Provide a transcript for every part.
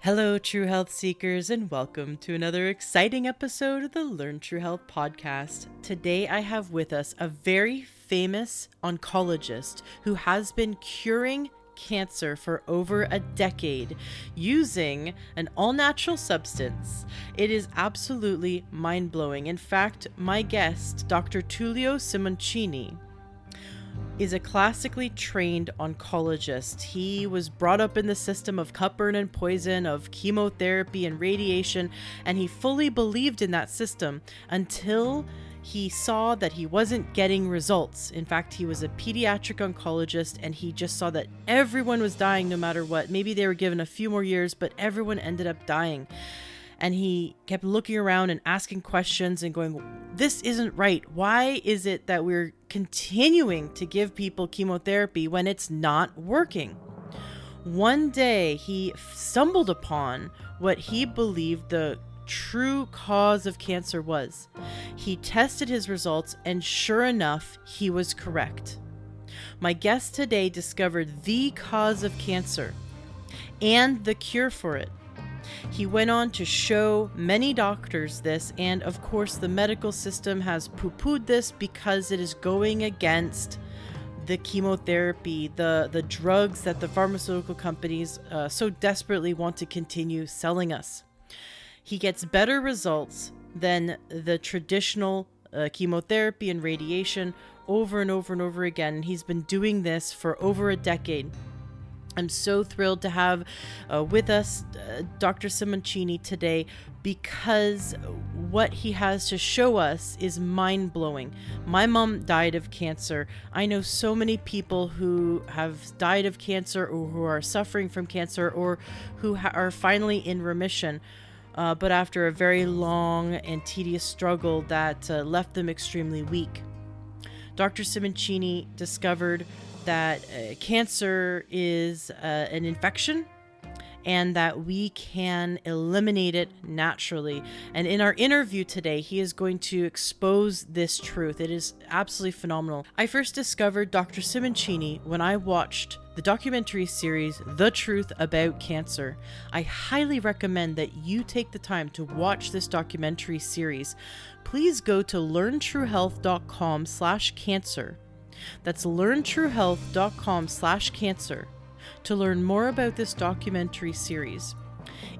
Hello, True Health Seekers, and welcome to another exciting episode of the Learn True Health podcast. Today, I have with us a very famous oncologist who has been curing cancer for over a decade using an all-natural substance. It is absolutely mind-blowing. In fact, my guest, Dr. Tullio Simoncini, is a classically trained oncologist. He was brought up in the system of cut, burn, and poison, of chemotherapy and radiation, and he fully believed in that system until he saw that he wasn't getting results. In fact, he was a pediatric oncologist, and he just saw that everyone was dying no matter what. Maybe they were given a few more years, but everyone ended up dying. And he kept looking around and asking questions and going, this isn't right. Why is it that we're continuing to give people chemotherapy when it's not working? One day he stumbled upon what he believed the true cause of cancer was. He tested his results, and sure enough, he was correct. My guest today discovered the cause of cancer and the cure for it. He went on to show many doctors this, and of course the medical system has poo-pooed this because it is going against the chemotherapy, the drugs that the pharmaceutical companies so desperately want to continue selling us. He gets better results than the traditional chemotherapy and radiation over and over and over again. He's been doing this for over a decade. I'm so thrilled to have with us Dr. Simoncini today, because what he has to show us is mind-blowing. My mom died of cancer. I know so many people who have died of cancer, or who are suffering from cancer, or who are finally in remission, but after a very long and tedious struggle that left them extremely weak. Dr. Simoncini discovered that cancer is an infection, and that we can eliminate it naturally. And in our interview today, he is going to expose this truth. It is absolutely phenomenal. I first discovered Dr. Simoncini when I watched the documentary series, The Truth About Cancer. I highly recommend that you take the time to watch this documentary series. Please go to learntruehealth.com/cancer. That's learntruehealth.com/cancer to learn more about this documentary series.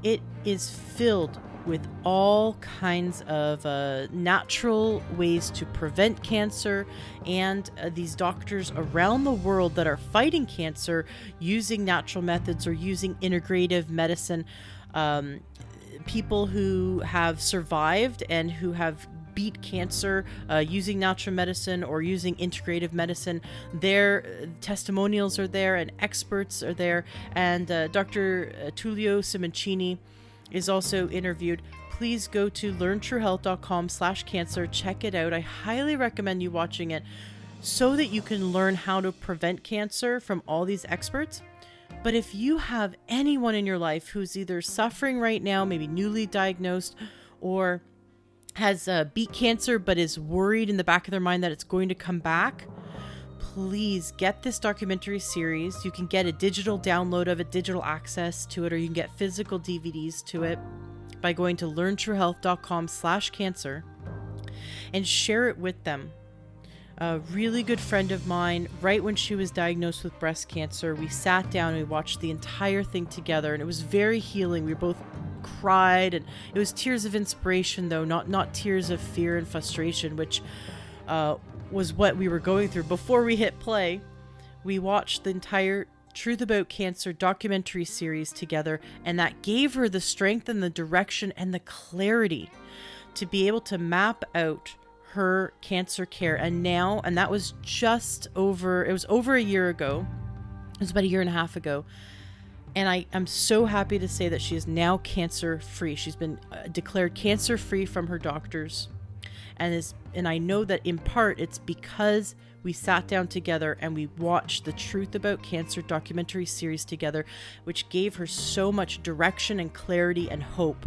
It is filled with all kinds of natural ways to prevent cancer, and these doctors around the world that are fighting cancer using natural methods or using integrative medicine. People who have survived and who have beat cancer using natural medicine or using integrative medicine. Their testimonials are there, and experts are there. And Dr. Tullio Simoncini is also interviewed. Please go to learntruehealth.com/cancer. Check it out. I highly recommend you watching it so that you can learn how to prevent cancer from all these experts. But if you have anyone in your life who's either suffering right now, maybe newly diagnosed, or has beat cancer but is worried in the back of their mind that it's going to come back, please get this documentary series. You can get a digital download of it, digital access to it, or you can get physical DVDs to it by going to learntruehealth.com/cancer and share it with them. A really good friend of mine, right when she was diagnosed with breast cancer, we sat down and we watched the entire thing together, and it was very healing. We both cried, and it was tears of inspiration, though, not tears of fear and frustration, which was what we were going through. Before we hit play, we watched the entire Truth About Cancer documentary series together, and that gave her the strength and the direction and the clarity to be able to map out her cancer care. And that was it was over a year ago. It was about a year and a half ago. And I'm so happy to say that she is now cancer-free. She's been declared cancer-free from her doctors. And I know that in part it's because we sat down together and we watched the Truth About Cancer documentary series together, which gave her so much direction and clarity and hope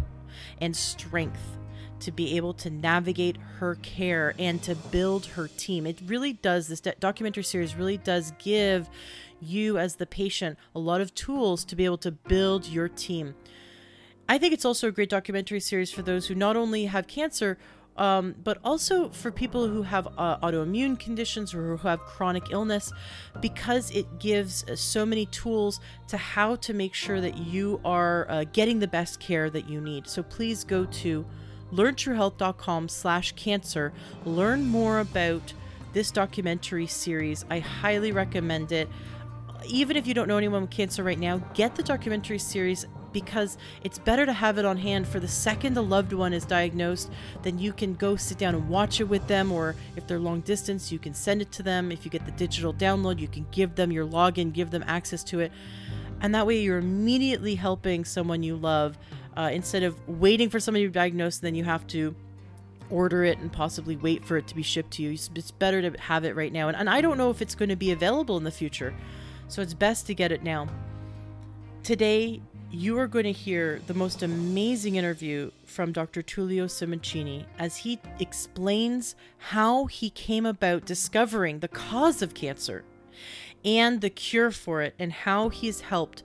and strength to be able to navigate her care and to build her team. It really does, this documentary series really does give you as the patient a lot of tools to be able to build your team. I think it's also a great documentary series for those who not only have cancer, but also for people who have autoimmune conditions or who have chronic illness, because it gives so many tools to how to make sure that you are getting the best care that you need. So please go to learntruehealth.com/cancer. Learn more about this documentary series. I highly recommend it. Even if you don't know anyone with cancer right now, get the documentary series, because it's better to have it on hand for the second a loved one is diagnosed. Then you can go sit down and watch it with them, or if they're long distance, you can send it to them. If you get the digital download, you can give them your login, give them access to it. And that way you're immediately helping someone you love, instead of waiting for somebody to be diagnosed, and then you have to order it and possibly wait for it to be shipped to you. It's better to have it right now. And I don't know if it's going to be available in the future, so it's best to get it now. Today, you are going to hear the most amazing interview from Dr. Tullio Simoncini as he explains how he came about discovering the cause of cancer and the cure for it, and how he's helped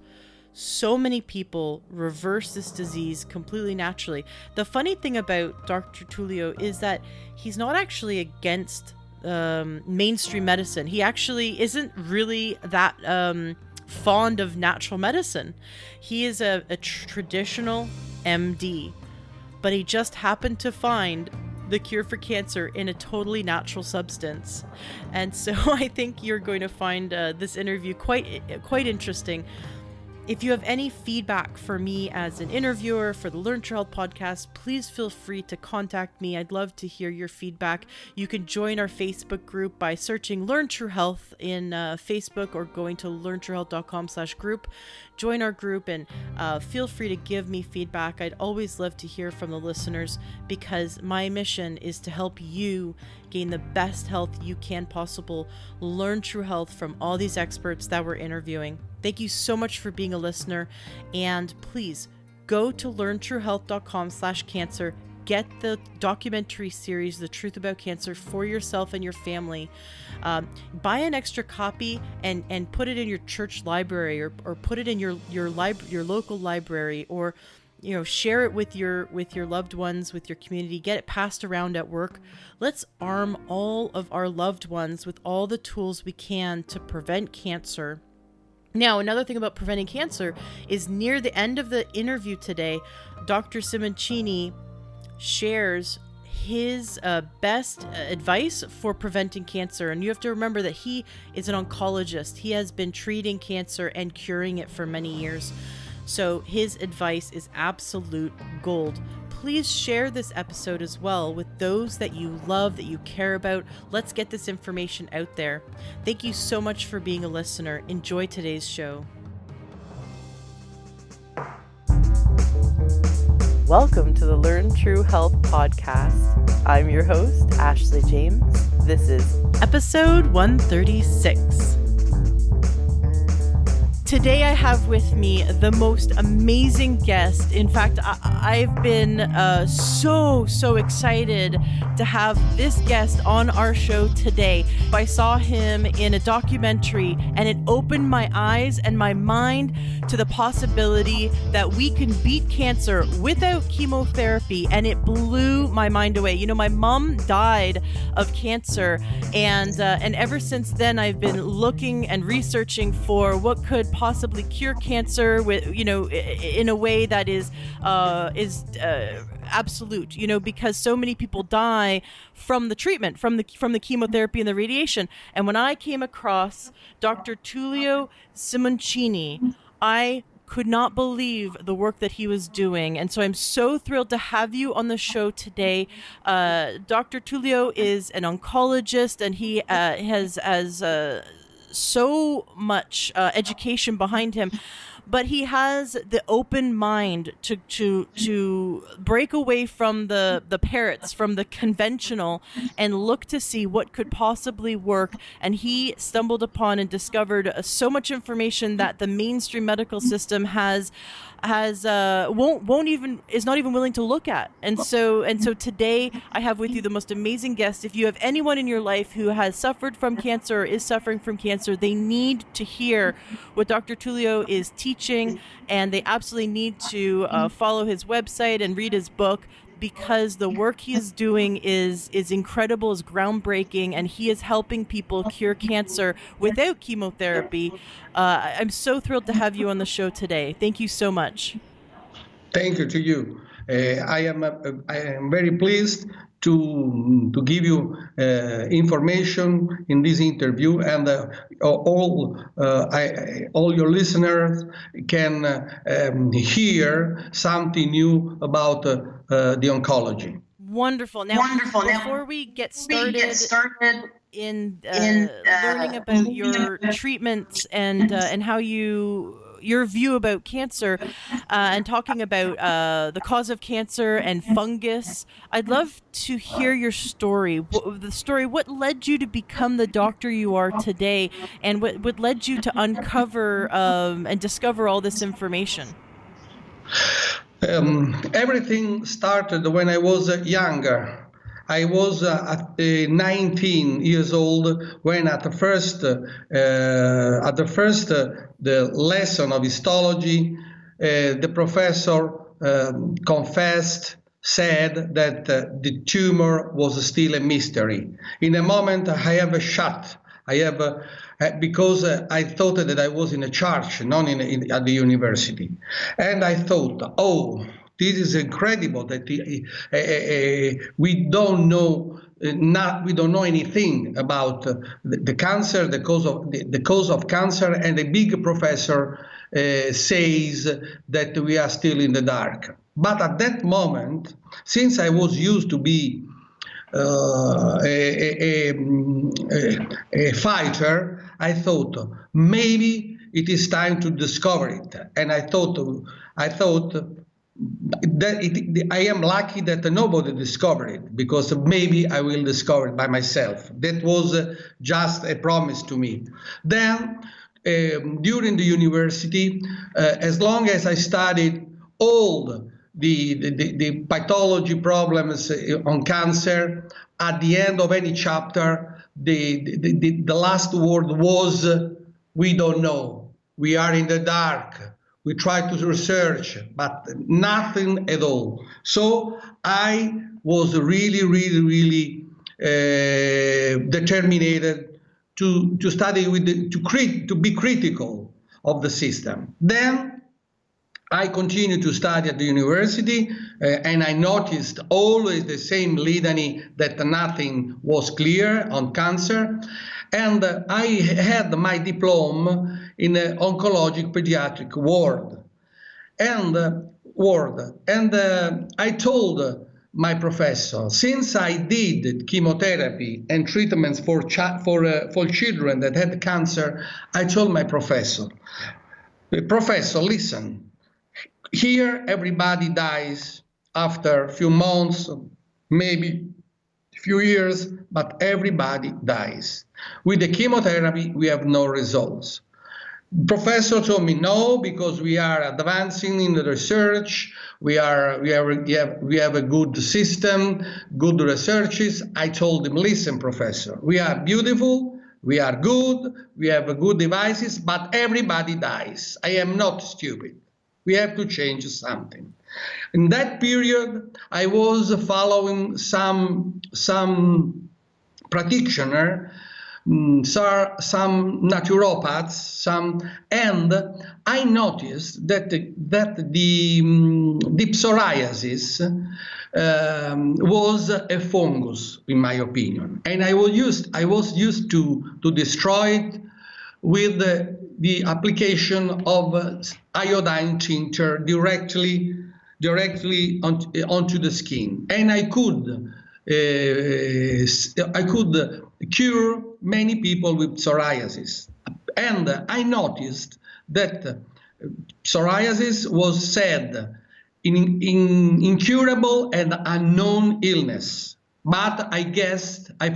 so many people reverse this disease completely naturally. The funny thing about Dr. Tullio is that he's not actually against mainstream medicine. He actually isn't really that fond of natural medicine. He is a traditional MD, but he just happened to find the cure for cancer in a totally natural substance. And so I think you're going to find this interview quite interesting. If you have any feedback for me as an interviewer for the Learn True Health podcast, please feel free to contact me. I'd love to hear your feedback. You can join our Facebook group by searching Learn True Health in Facebook, or going to learntruehealth.com/group. Join our group and feel free to give me feedback. I'd always love to hear from the listeners, because my mission is to help you gain the best health you can possible. Learn True Health from all these experts that we're interviewing. Thank you so much for being a listener, and please go to learntruehealth.com/cancer. Get the documentary series, The Truth About Cancer, for yourself and your family. Buy an extra copy and put it in your church library, or put it in your local library, or share it with your loved ones, with your community. Get it passed around at work. Let's arm all of our loved ones with all the tools we can to prevent cancer. Now, another thing about preventing cancer is, near the end of the interview today, Dr. Simoncini shares his best advice for preventing cancer. And you have to remember that he is an oncologist. He has been treating cancer and curing it for many years. So his advice is absolute gold. Please share this episode as well with those that you love, that you care about. Let's get this information out there. Thank you so much for being a listener. Enjoy today's show. Welcome to the Learn True Health podcast. I'm your host, Ashley James. This is episode 136. Today I have with me the most amazing guest. In fact, I've been so excited to have this guest on our show today. I saw him in a documentary, and it opened my eyes and my mind to the possibility that we can beat cancer without chemotherapy, and it blew my mind away. My mom died of cancer, and ever since then I've been looking and researching for what could possibly cure cancer with, in a way that is absolute, because so many people die from the treatment, from the chemotherapy and the radiation. And when I came across Dr. Tullio Simoncini, I could not believe the work that he was doing. And so I'm so thrilled to have you on the show today. Dr. Tullio is an oncologist, and he has so much education behind him, but he has the open mind to break away from the parrots, from the conventional, and look to see what could possibly work. And he stumbled upon and discovered so much information that the mainstream medical system is not even willing to look at. And so today I have with you the most amazing guest. If you have anyone in your life who has suffered from cancer or is suffering from cancer, cancer, they need to hear what Dr. Tullio is teaching, and they absolutely need to follow his website and read his book, because the work he is doing is incredible, is groundbreaking, and he is helping people cure cancer without chemotherapy. I'm so thrilled to have you on the show today. Thank you so much. Thank you to you. I am very pleased to give you information in this interview, and all your listeners can hear something new about the oncology. Wonderful. Now, before we get started in learning about your treatments and how your view about cancer, and talking about the cause of cancer and fungus, I'd love to hear your story. What led you to become the doctor you are today, and what led you to uncover and discover all this information? Everything started when I was younger. I was at 19 years old when at the first the lesson of histology, the professor said that the tumor was still a mystery. In a moment, I have a shock. Because I thought that I was in a church, not at the university, and I thought, oh, this is incredible that we don't know anything about the cancer, the cause of cancer, and a big professor says that we are still in the dark. But at that moment, since I was used to be a fighter, I thought maybe it is time to discover it, and I thought that I am lucky that nobody discovered it, because maybe I will discover it by myself. That was just a promise to me. Then, during the university, as long as I studied all the pathology problems on cancer, at the end of any chapter, the last word was, we don't know. We are in the dark. We try to research, but nothing at all. So I was really determined to study to be critical of the system. Then I continued to study at the university, and I noticed always the same litany that nothing was clear on cancer. And I had my diploma in oncologic pediatric ward. And I told my professor, since I did chemotherapy and treatments for children that had cancer, I told my professor, listen, here everybody dies after a few months, maybe a few years, but everybody dies. With the chemotherapy, we have no results. Professor told me no, because we are advancing in the research. We have a good system, good researches. I told him, listen, professor, we are beautiful, we are good, we have good devices, but everybody dies. I am not stupid. We have to change something. In that period, I was following some practitioner, some naturopaths, and I noticed that the psoriasis was a fungus, in my opinion, and I was used to destroy it with the application of iodine tincture directly onto the skin, and I could cure many people with psoriasis. And I noticed that psoriasis was said incurable and unknown illness, but I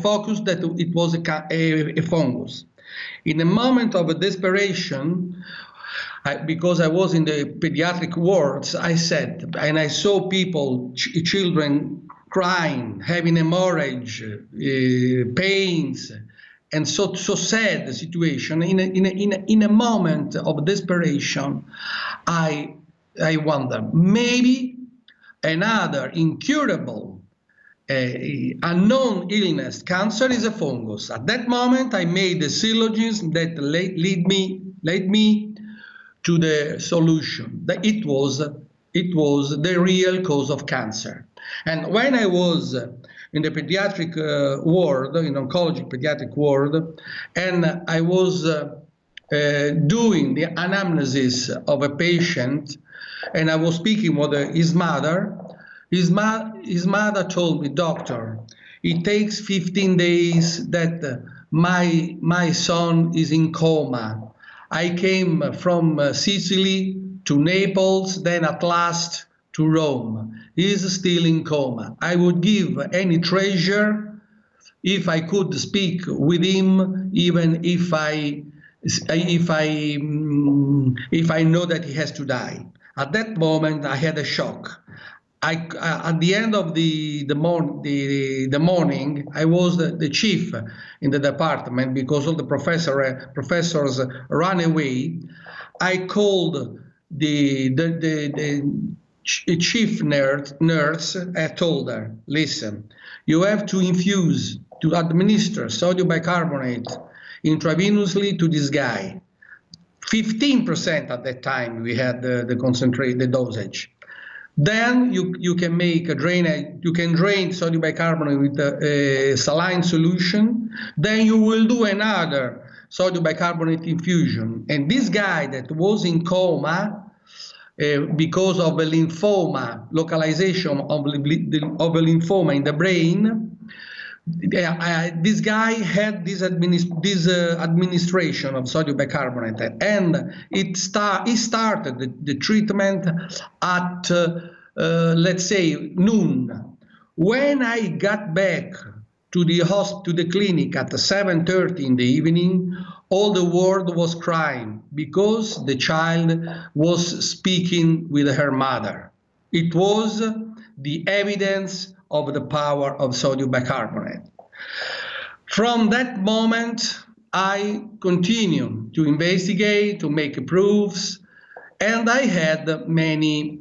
focused that it was a fungus. In a moment of desperation, because I was in the pediatric wards, I said, and I saw people, children crying, having hemorrhage, pains, and so sad situation, in a moment of desperation, I wonder, maybe another incurable, unknown illness, cancer, is a fungus. At that moment, I made a syllogism that led me to the solution. That it was the real cause of cancer. And when I was in the pediatric ward, in oncology pediatric ward, and I was doing the anamnesis of a patient, and I was speaking with his mother. His mother told me, "Doctor, it takes 15 days that my son is in coma. I came from Sicily to Naples, then at last to Rome. He is still in coma. I would give any treasure if I could speak with him, even if I know that he has to die." At that moment, I had a shock. At the end of the morning, I was the chief in the department because all the professors ran away. I called the chief nurse. I told her, "Listen, you have to administer sodium bicarbonate intravenously to this guy. 15% at that time we had the dosage. Then you can make a drainage. You can drain sodium bicarbonate with a saline solution. Then you will do another sodium bicarbonate infusion. And this guy that was in coma because of a lymphoma, localization of a lymphoma in the brain, this guy had this administration of sodium bicarbonate, and he started the treatment at let's say noon. When I got back to the clinic at 7:30 in the evening, all the world was crying because the child was speaking with her mother. It was the evidence of the power of sodium bicarbonate. From that moment, I continued to investigate, to make proofs, and I had many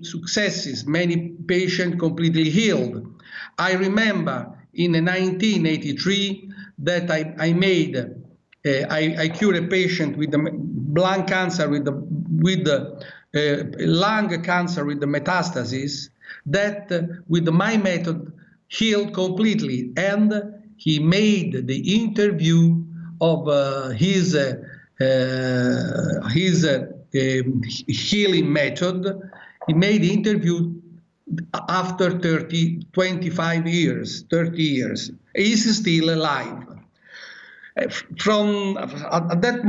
successes, many patients completely healed. I remember in 1983 that I cured a patient with the lung cancer, with the lung cancer with the metastasis, that with my method healed completely, and he made the interview of his healing method. He made the interview after 30 years. He's still alive. From at that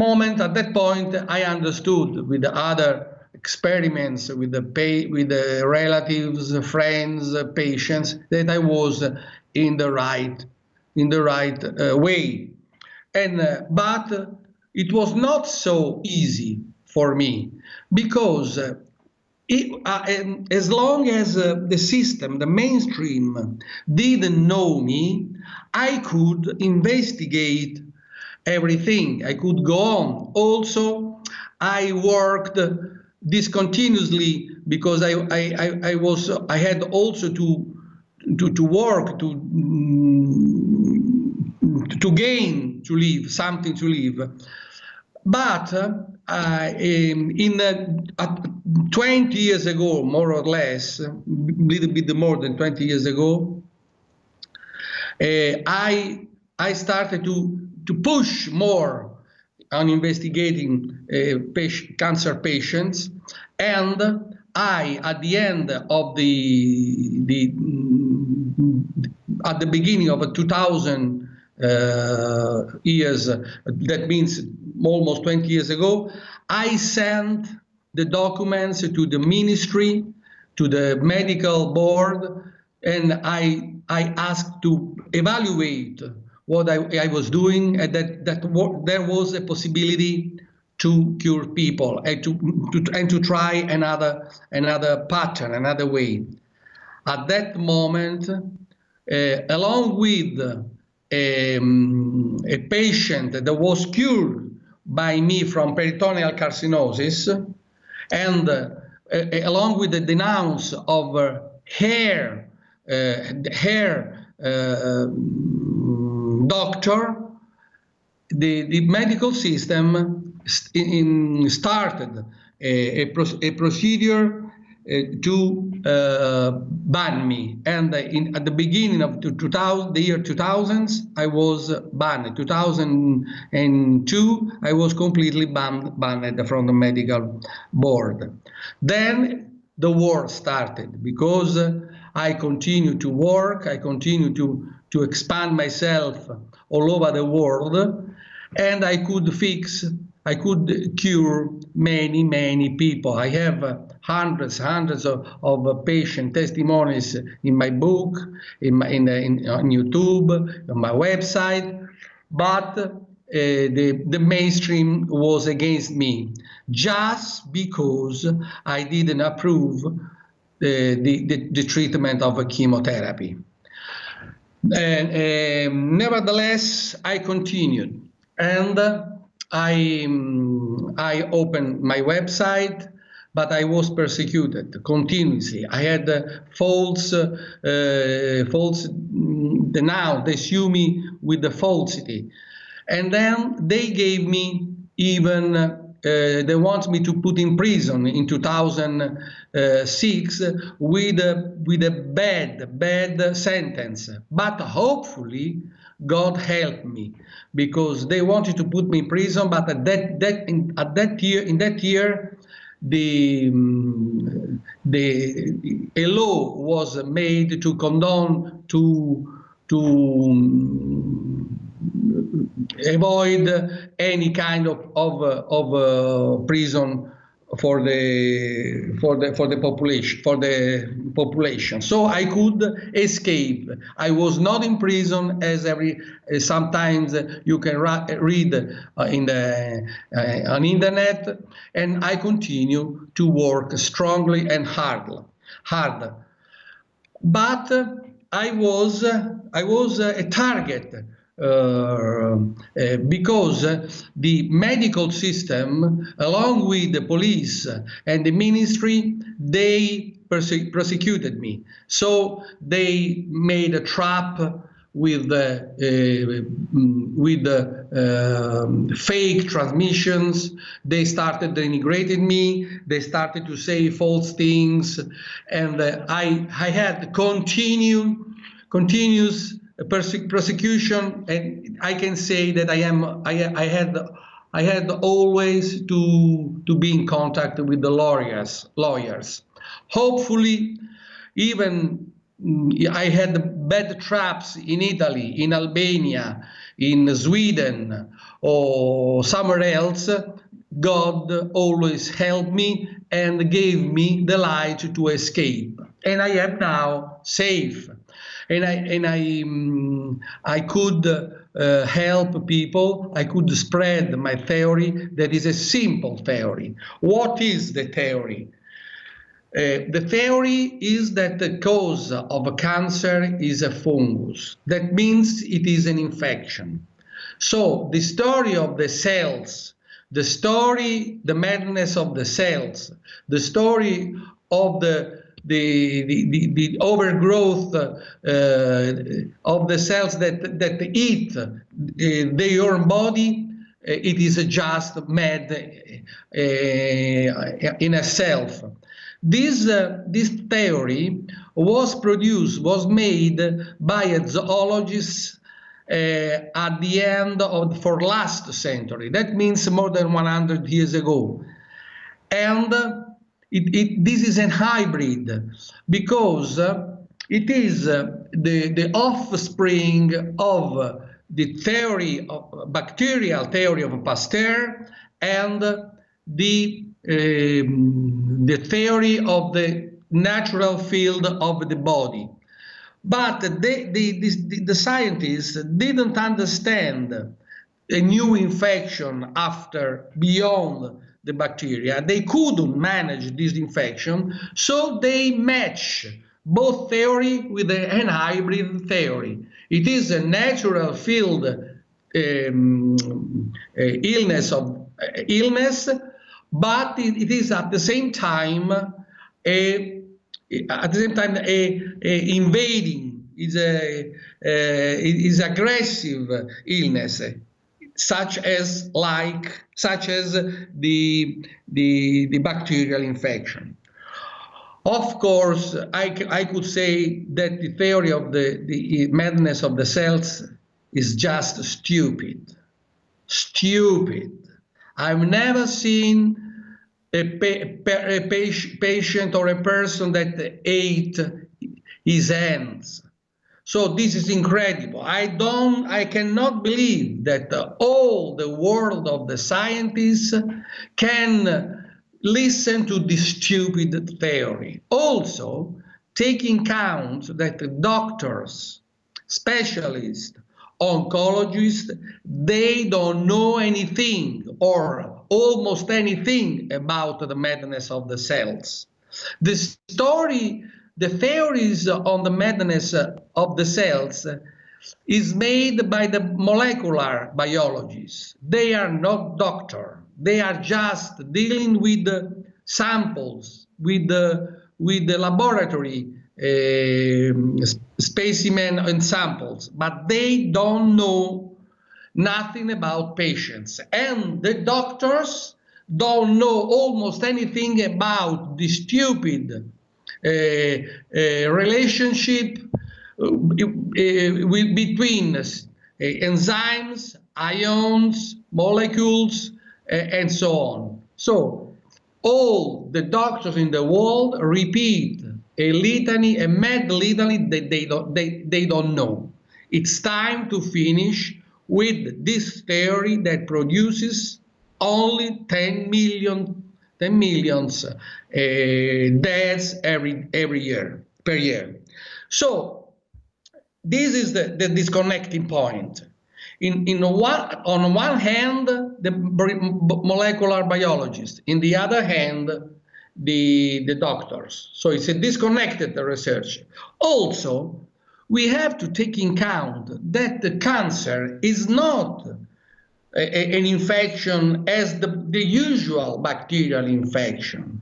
point, I understood with the other experiments with the relatives, friends, patients, that I was in the right way. And but it was not so easy for me, because as long as the system, the mainstream, didn't know me, I could investigate everything. I could go on. Also, I worked discontinuously because I had also to work to gain, to live, something to live. But 20 years ago, more or less, a little bit more than 20 years ago, I started to push more on investigating cancer patients, and at the end of at the beginning of 2000 years, that means almost 20 years ago, I sent the documents to the ministry, to the medical board, and I asked to evaluate what I was doing, and that there was a possibility to cure people and to try another pattern, another way. At that moment, along with a patient that was cured by me from peritoneal carcinosis, and along with the denounce of hair doctor, the medical system started a procedure to ban me, and at the beginning of the year 2000, I was banned. 2002, I was completely banned from the medical board. Then the war started, because I continued to work, I continued to expand myself all over the world, and I could cure many people. I have hundreds of patient testimonies in my book, on YouTube, on my website, but the mainstream was against me, just because I didn't approve the treatment of a chemotherapy. Nevertheless, I continued, and I opened my website, but I was persecuted continuously. I had false. Now they sue me with the falsity, and then they gave me even. They want me to put in prison in 2006 with a bad sentence. But hopefully, God helped me, because they wanted to put me in prison. But in that year, a law was made to condone to avoid any kind of prison for the population. So I could escape. I was not in prison, as sometimes you can read on internet, and I continue to work strongly and hard. But I was a target. Because the medical system, along with the police and the ministry, they persecuted me. So they made a trap with fake transmissions. They started denigrating me. They started to say false things, and I had continuous persecution, and I can say that I had always to be in contact with the lawyers. Hopefully, even I had bad traps in Italy, in Albania, in Sweden, or somewhere else. God always helped me and gave me the light to escape, and I am now safe. And I could help people. I could spread my theory. That is a simple theory. What is the theory? The theory is that the cause of a cancer is a fungus. That means it is an infection. So the story of the cells, the madness of the cells, the story of the overgrowth of the cells that eat their own body, it is just mad in itself. This theory was made by a zoologist at the end of the last century. That means more than 100 years ago, and this is a hybrid, because it is the offspring of the theory of bacterial theory of Pasteur and the theory of the natural field of the body. But the scientists didn't understand a new infection beyond the bacteria. They couldn't manage this infection, so they match both theory with an hybrid theory. It is a natural field illness, but it is at the same time invading. Is aggressive illness, such as the bacterial infection. Of course, I could say that the theory of the madness of the cells is just stupid. Stupid. I've never seen a patient or a person that ate his hands. So this is incredible. I cannot believe that all the world of the scientists can listen to this stupid theory. Also, taking account that the doctors, specialists, oncologists, they don't know anything or almost anything about the madness of the cells. The theories on the madness of the cells is made by the molecular biologists. They are not doctors. They are just dealing with the samples, with the laboratory specimen and samples, but they don't know nothing about patients. And the doctors don't know almost anything about the stupid relationship between enzymes, ions, molecules, and so on. So all the doctors in the world repeat a litany, a mad litany that they don't know. It's time to finish with this theory that produces only 10 millions deaths every year per year. So this is the disconnecting point. On one hand, the molecular biologists, in the other hand, the doctors. So it's a disconnected research. Also, we have to take in account that the cancer is not an infection as the usual bacterial infection.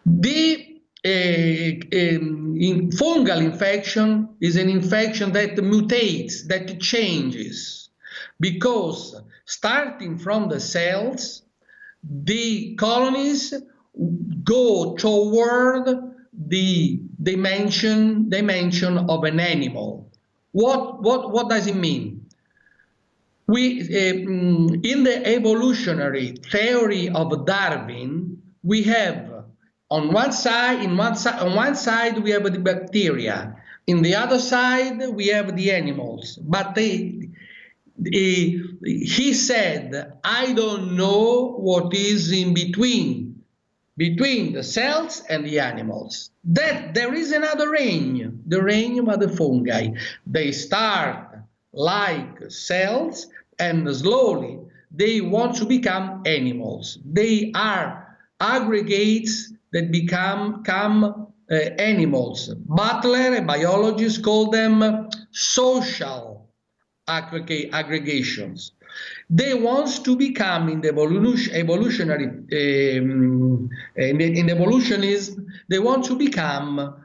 The fungal infection is an infection that mutates, that changes, because starting from the cells, the colonies go toward the dimension of an animal. What does it mean? In the evolutionary theory of Darwin, we have on one side we have the bacteria, in the other side we have the animals. But he said, I don't know what is in between the cells and the animals. That there is another range, the range of the fungi. They start like cells, and slowly they want to become animals. They are aggregates that become animals. Butler, a biologist, called them social aggregations. They want to become, in the in evolutionism, they want to become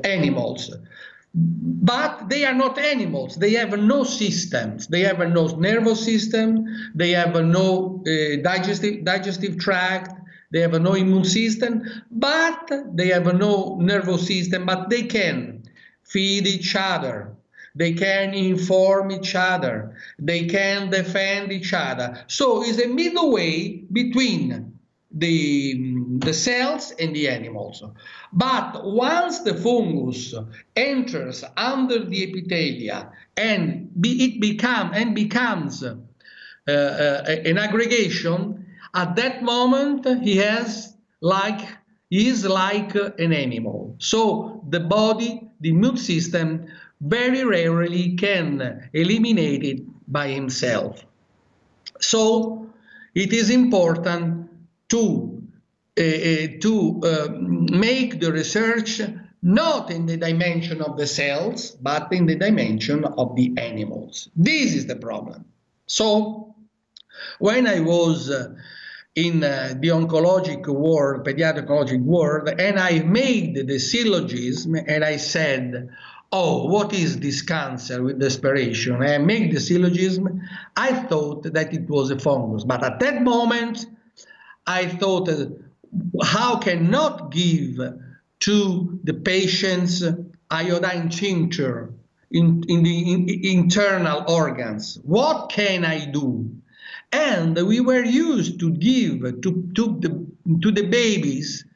animals. But they are not animals. They have no systems. They have no nervous system. They have no digestive tract. They have no immune system. But they have no nervous system. But they can feed each other. They can inform each other. They can defend each other. So it's a middle way between the cells and the animals. But once the fungus enters under the epithelia and it becomes an aggregation, at that moment he is like an animal. So the body, the immune system, very rarely can eliminate it by himself. So it is important to make the research not in the dimension of the cells, but in the dimension of the animals. This is the problem. So when I was in the oncologic world, pediatric oncologic world, and I made the syllogism and I said, oh, what is this cancer with desperation? And I made the syllogism, I thought that it was a fungus. But at that moment, I thought, how can not give to the patients iodine tincture in the internal organs? What can I do? And we were used to give to the babies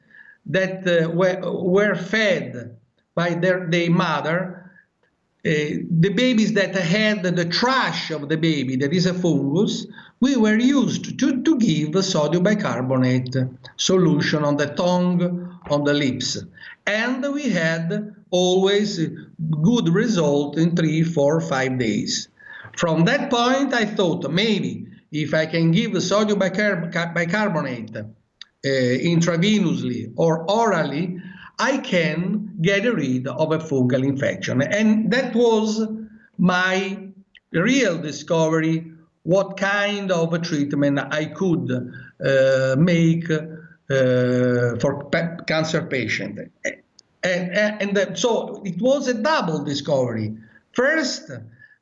that were fed by their mother, the babies that had the trash of the baby, that is a fungus, we were used to give sodium bicarbonate solution on the tongue, on the lips. And we had always good result in 3, 4, 5 days. From that point, I thought maybe if I can give the sodium bicarbonate intravenously or orally, I can get rid of a fungal infection. And that was my real discovery, what kind of a treatment I could make for cancer patient. And so it was a double discovery. First,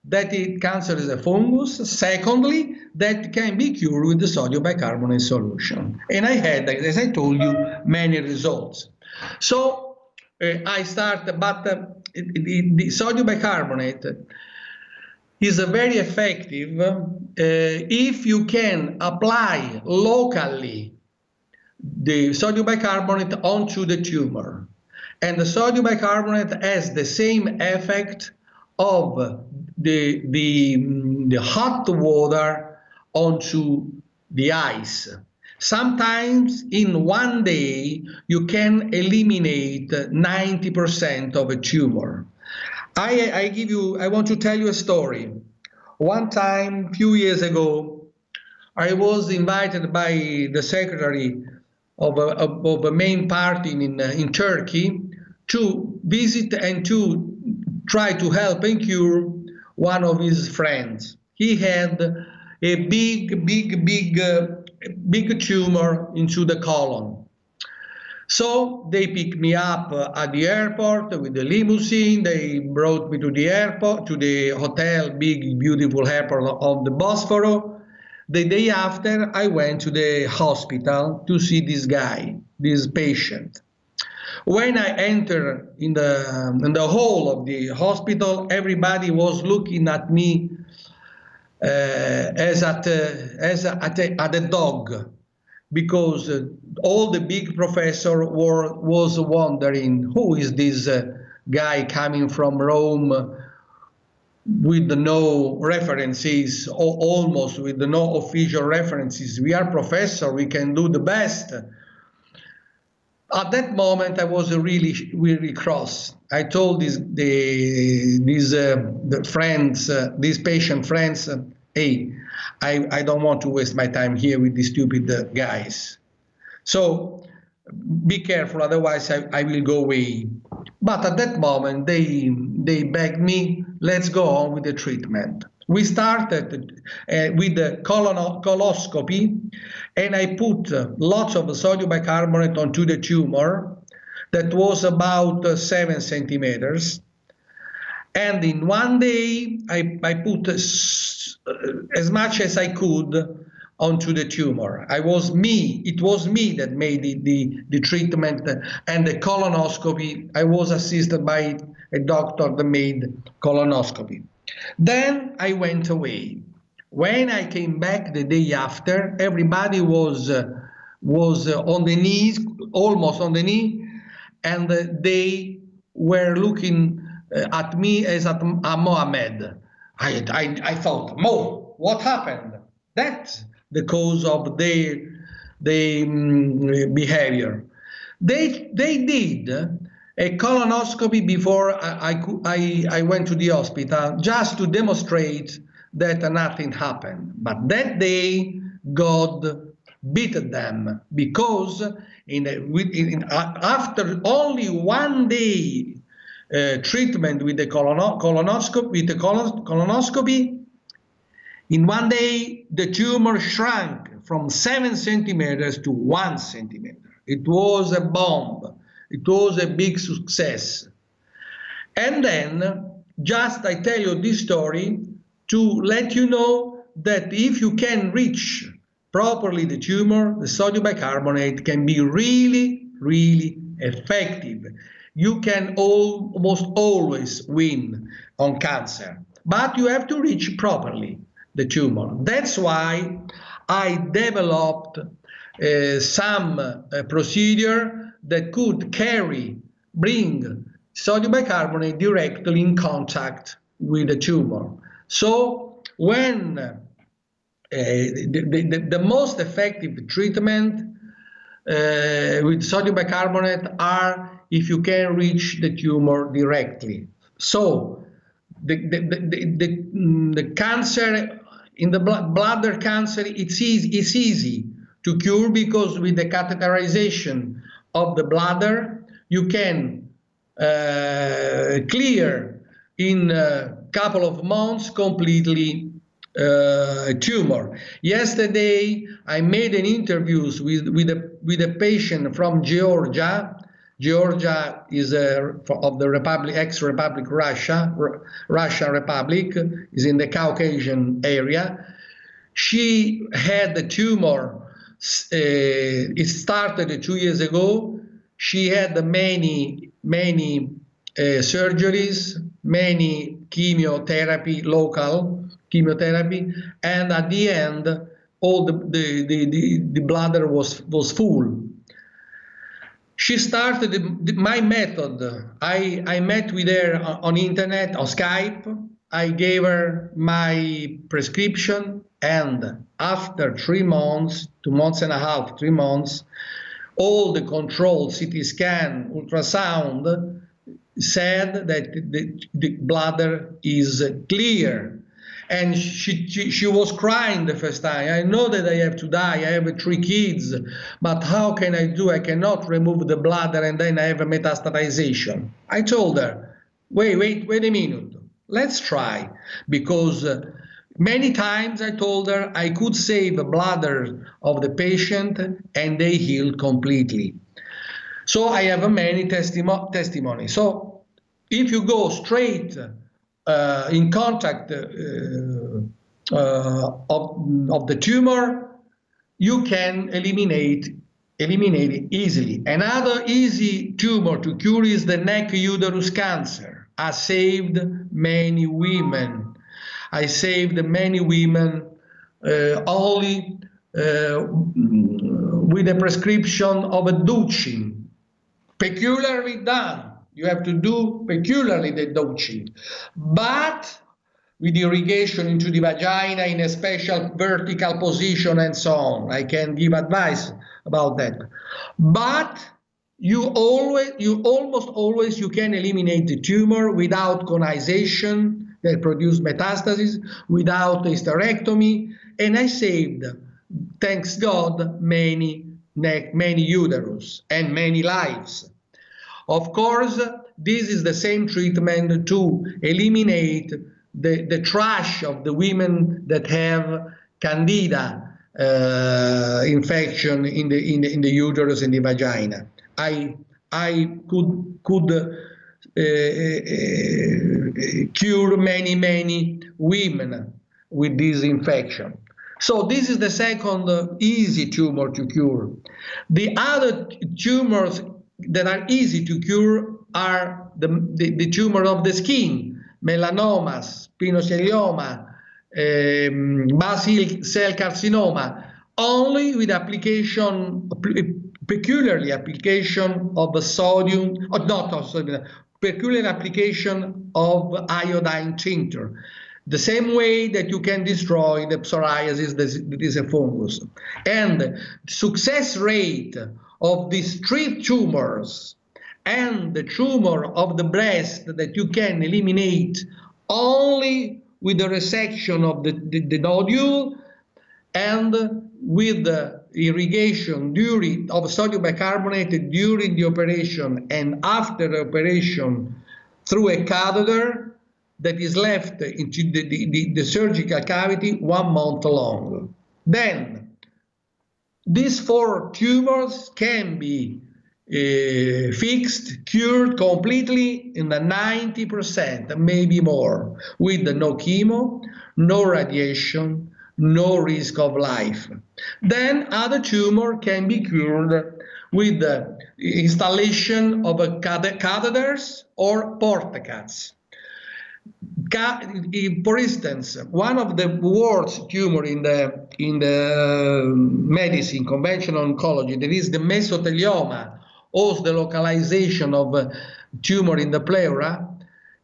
that cancer is a fungus. Secondly, that can be cured with the sodium bicarbonate solution. And I had, as I told you, many results. So I started, but the sodium bicarbonate is very effective if you can apply locally the sodium bicarbonate onto the tumor. And the sodium bicarbonate has the same effect of the hot water onto the ice. Sometimes in one day you can eliminate 90% of a tumor. I want to tell you a story. One time, a few years ago, I was invited by the secretary of a main party in Turkey to visit and to try to help and cure one of his friends. He had a big tumor into the colon. So they picked me up at the airport with the limousine. They brought me to the airport, to the hotel, big, beautiful airport of the Bosphorus. The day after, I went to the hospital to see this guy, this patient. When I entered in the hall of the hospital, everybody was looking at me as at a dog, because all the big professor was wondering, who is this guy coming from Rome with no references, or almost with no official references. We are professor, we can do the best. At that moment, I was really cross. I told these patient friends, hey, I don't want to waste my time here with these stupid guys. So be careful, otherwise I will go away. But at that moment, they begged me, let's go on with the treatment. We started with the coloscopy, and I put lots of sodium bicarbonate onto the tumor that was about 7 centimeters. And in one day, I put as much as I could onto the tumor. It was me that made the treatment and the colonoscopy. I was assisted by a doctor that made colonoscopy. Then I went away. When I came back the day after, everybody was on the knees, almost on the knee, and they were looking at me as at a Mohammed. I thought, Mo, what happened? That's the cause of their behavior. They did a colonoscopy before I went to the hospital, just to demonstrate that nothing happened. But that day, God beat them because after only 1 day treatment with the colonoscopy, in 1 day the tumor shrank from 7 centimeters to 1 centimeter. It was a bomb. It was a big success. And then, just I tell you this story to let you know that if you can reach properly the tumor, the sodium bicarbonate can be really, really effective. You can almost always win on cancer, but you have to reach properly the tumor. That's why I developed some procedure that could bring sodium bicarbonate directly in contact with the tumor. So when the most effective treatment with sodium bicarbonate are if you can reach the tumor directly. So the cancer in the bladder cancer, it's easy to cure because with the catheterization of the bladder, you can clear in a couple of months completely tumor. Yesterday, I made an interview with a patient from Georgia. Georgia is of the Republic, ex-Republic Russian Republic, is in the Caucasian area. She had the tumor. It started 2 years ago. She had many surgeries, many chemotherapy, local chemotherapy, and at the end, all the bladder was full. She started my method. I met with her on internet, on Skype. I gave her my prescription, and after 3 months, 2 months and a half, 3 months, all the control, CT scan, ultrasound, said that the bladder is clear. And she was crying the first time. I know that I have to die. I have 3 kids, but how can I do? I cannot remove the bladder and then I have a metastatization. I told her, wait a minute. Let's try. Because many times I told her I could save the bladder of the patient and they healed completely. So I have many testimony. So if you go straight in contact of the tumor, you can eliminate it easily. Another easy tumor to cure is the neck uterus cancer. I saved many women. I saved many women only with a prescription of a douching, peculiarly done. You have to do peculiarly the douching, but with irrigation into the vagina in a special vertical position and so on. I can give advice about that. But you almost always can eliminate the tumor without conization that produce metastasis, without hysterectomy, and I saved, thanks God, many uterus and many lives. Of course, this is the same treatment to eliminate the trash of the women that have candida infection in the uterus and the vagina. I could cure many women with this infection. So this is the second easy tumor to cure. The other tumors that are easy to cure are the tumor of the skin, melanomas, spinocelioma, basal cell carcinoma, only with application, peculiarly application of sodium, or not of sodium, peculiar application of iodine tincture. The same way that you can destroy the psoriasis that is a fungus. And success rate of these 3 tumors and the tumor of the breast that you can eliminate only with the resection of the nodule and with the irrigation of sodium bicarbonate during the operation and after the operation through a catheter that is left into the surgical cavity 1 month long. Then these 4 tumors can be fixed, cured completely in the 90%, maybe more, with no chemo, no radiation, no risk of life. Then other tumor can be cured with the installation of catheters or portacats. For instance, one of the worst tumor in the medicine, conventional oncology, that is the mesothelioma, or the localization of a tumor in the pleura,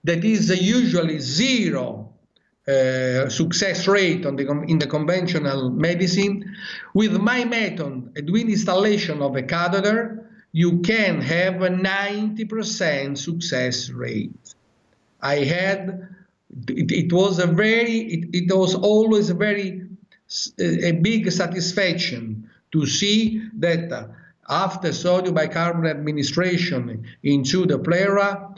that is usually 0 success rate in the conventional medicine. With my method, with installation of a catheter, you can have a 90% success rate. I had, it was always a big satisfaction to see that after sodium bicarbonate administration into the pleura,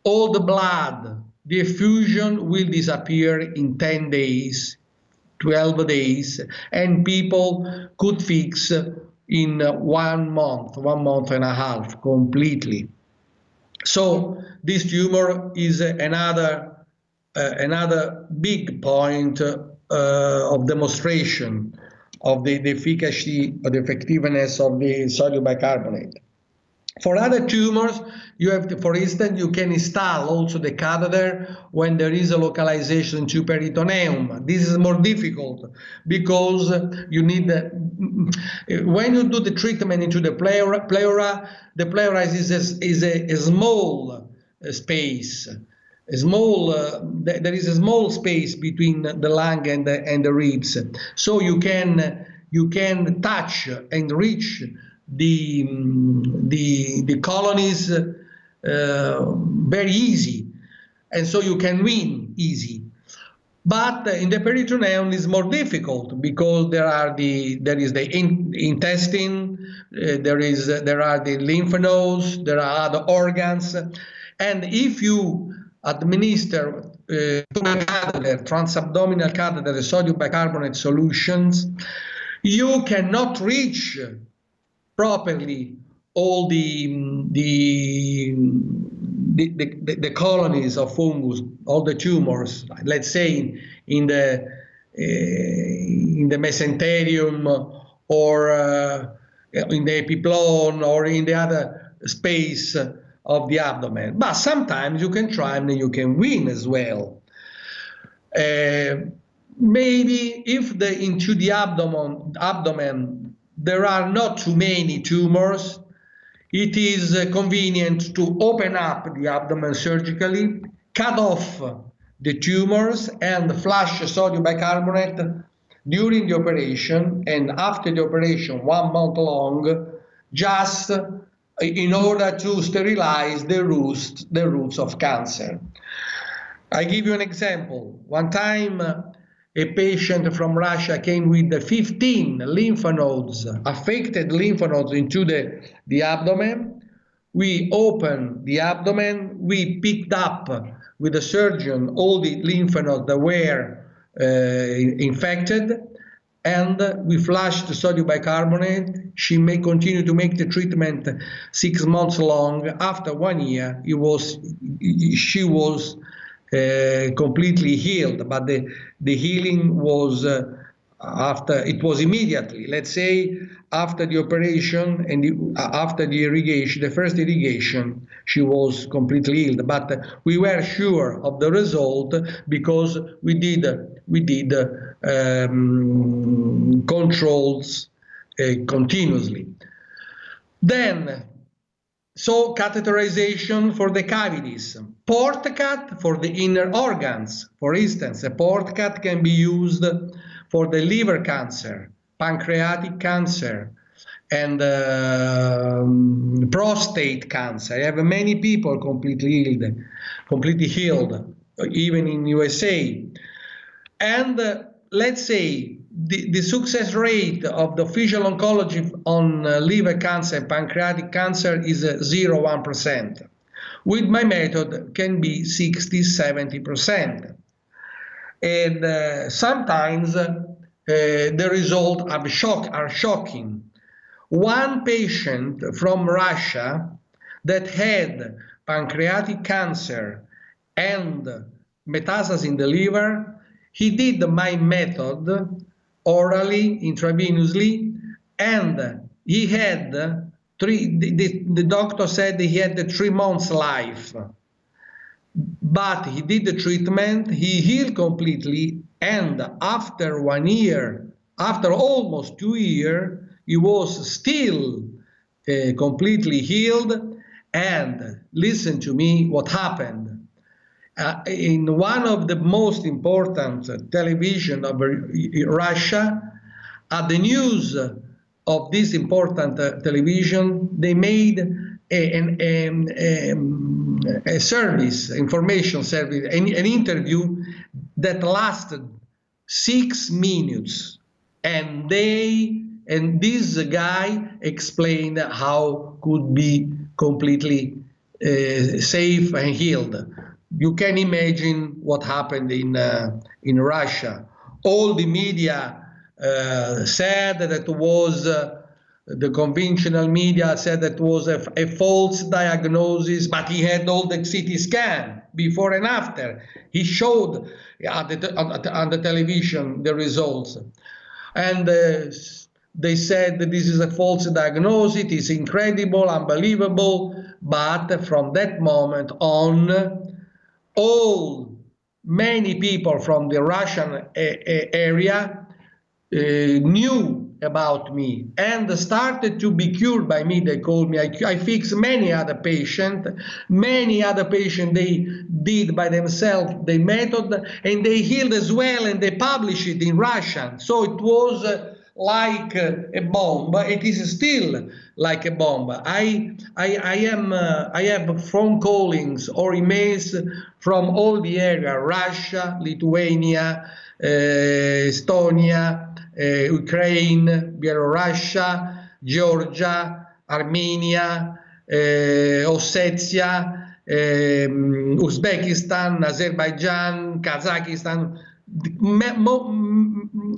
all the blood, the effusion will disappear in 10 days, 12 days, and people could fix in 1 month, 1.5 months completely. So this tumor is another big point of demonstration of the efficacy or the effectiveness of the sodium bicarbonate. For other tumors, you have to, for instance, you can install also the catheter when there is a localization to peritoneum. This is more difficult because you need, when you do the treatment into the pleura, the pleura is a small space. There is a small space between the lung and the ribs, so you can touch and reach the colonies very easy, and so you can win easy. But in the peritoneum is more difficult because there is the intestine, there are the lymph nodes, there are other organs, and if you administer transabdominal catheter, sodium bicarbonate solutions, you cannot reach properly all the colonies of fungus, all the tumors, let's say in the mesenterium or in the epiplone or in the other space of the abdomen. But sometimes you can try and you can win as well. Maybe if into the abdomen there are not too many tumors, it is convenient to open up the abdomen surgically, cut off the tumors, and flush sodium bicarbonate during the operation and after the operation 1 month long, just in order to sterilize the roots of cancer. I give you an example. One time, a patient from Russia came with 15 lymph nodes, affected lymph nodes into the abdomen. We opened the abdomen, we picked up with the surgeon all the lymph nodes that were infected, and we flushed the sodium bicarbonate. She may continue to make the treatment 6 months long. After 1 year, she was completely healed, but the healing was it was immediately. Let's say after the operation and after the irrigation, the first irrigation, she was completely healed. But we were sure of the result because we did controls continuously. Then. So catheterization for the cavities, portacat for the inner organs. For instance, a portacat can be used for the liver cancer, pancreatic cancer, and prostate cancer. I have many people completely healed, even in USA. And let's say the success rate of the official oncology on liver cancer and pancreatic cancer is 0.1%. With my method can be 60-70%. And sometimes the results are shocking. One patient from Russia that had pancreatic cancer and metastasis in the liver, he did my method orally, intravenously, and he had the doctor said he had 3 months life. But he did the treatment, he healed completely, and after 1 year, after almost 2 years, he was still completely healed. And listen to me, what happened. In one of the most important television of Russia, at the news of this important television, they made a service, information service, an interview that lasted 6 minutes, and this guy explained how could be completely safe and healed. You can imagine what happened in Russia. All the media said that it was the conventional media said that was a false diagnosis, but he had all the CT scan before and after. He showed on the television the results. And they said that this is a false diagnosis, it is incredible, unbelievable. But from that moment on, many people from the Russian area knew about me and started to be cured by me. They called me. I fixed many other patients. Many other patients, they did by themselves the method, and they healed as well, and they published it in Russian. So it was like a bomb. It is still like a bomb. I have phone callings or emails from all the area: Russia, Lithuania, Estonia, Ukraine, Belarus, Georgia, Armenia, Ossetia, Uzbekistan, Azerbaijan, Kazakhstan.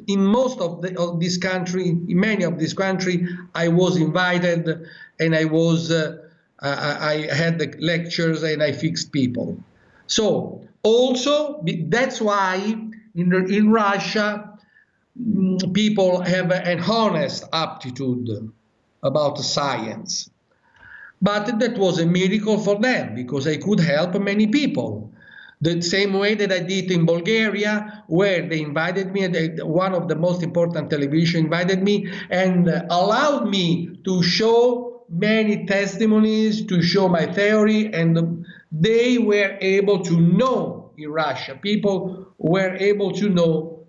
In most of these countries, in many of these countries, I was invited, and I had the lectures and I fixed people. So also that's why in Russia people have an honest aptitude about science. But that was a miracle for them, because I could help many people. The same way that I did in Bulgaria, where they invited me, one of the most important television invited me and allowed me to show many testimonies, to show my theory, and they were able to know in Russia, people were able to know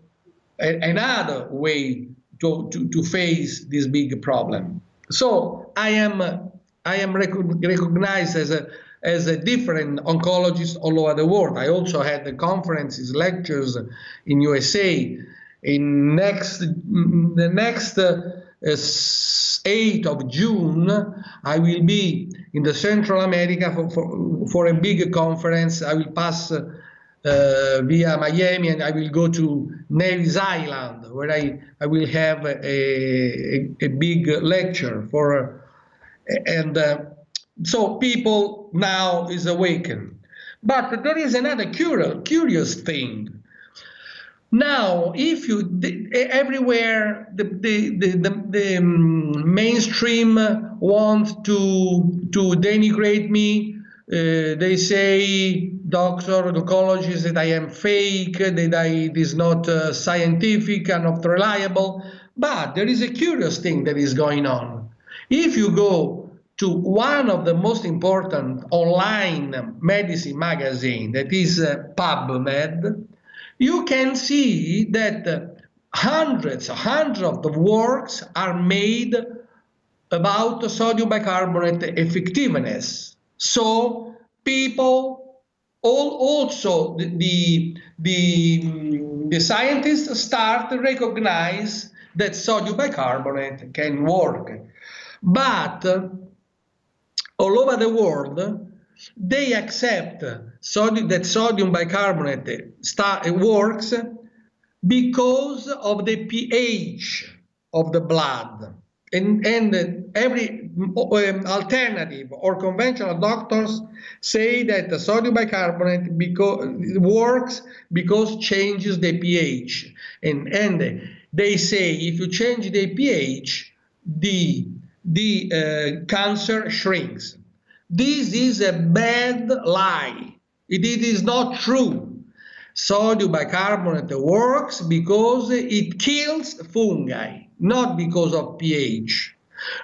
another way to face this big problem. So I am recognized as a different oncologist all over the world. I also had the conferences, lectures in USA. In the next 8th of June, I will be in the Central America for a big conference. I will pass via Miami, and I will go to Nevis Island, where I will have a big lecture for, and so people now is awakened. But there is another curious thing. Now, if you everywhere the mainstream wants to denigrate me. They say, doctor, oncologist, that I am fake, that it is not scientific and not reliable. But there is a curious thing that is going on. If you go to one of the most important online medicine magazine, that is PubMed, you can see that hundreds of works are made about sodium bicarbonate effectiveness. So people, also the the scientists start to recognize that sodium bicarbonate can work. But all over the world, they accept that sodium bicarbonate works because of the pH of the blood. And every alternative or conventional doctors say that the sodium bicarbonate works because changes the pH. And they say if you change the pH, the cancer shrinks. This is a bad lie. It is not true. Sodium bicarbonate works because it kills fungi, not because of pH.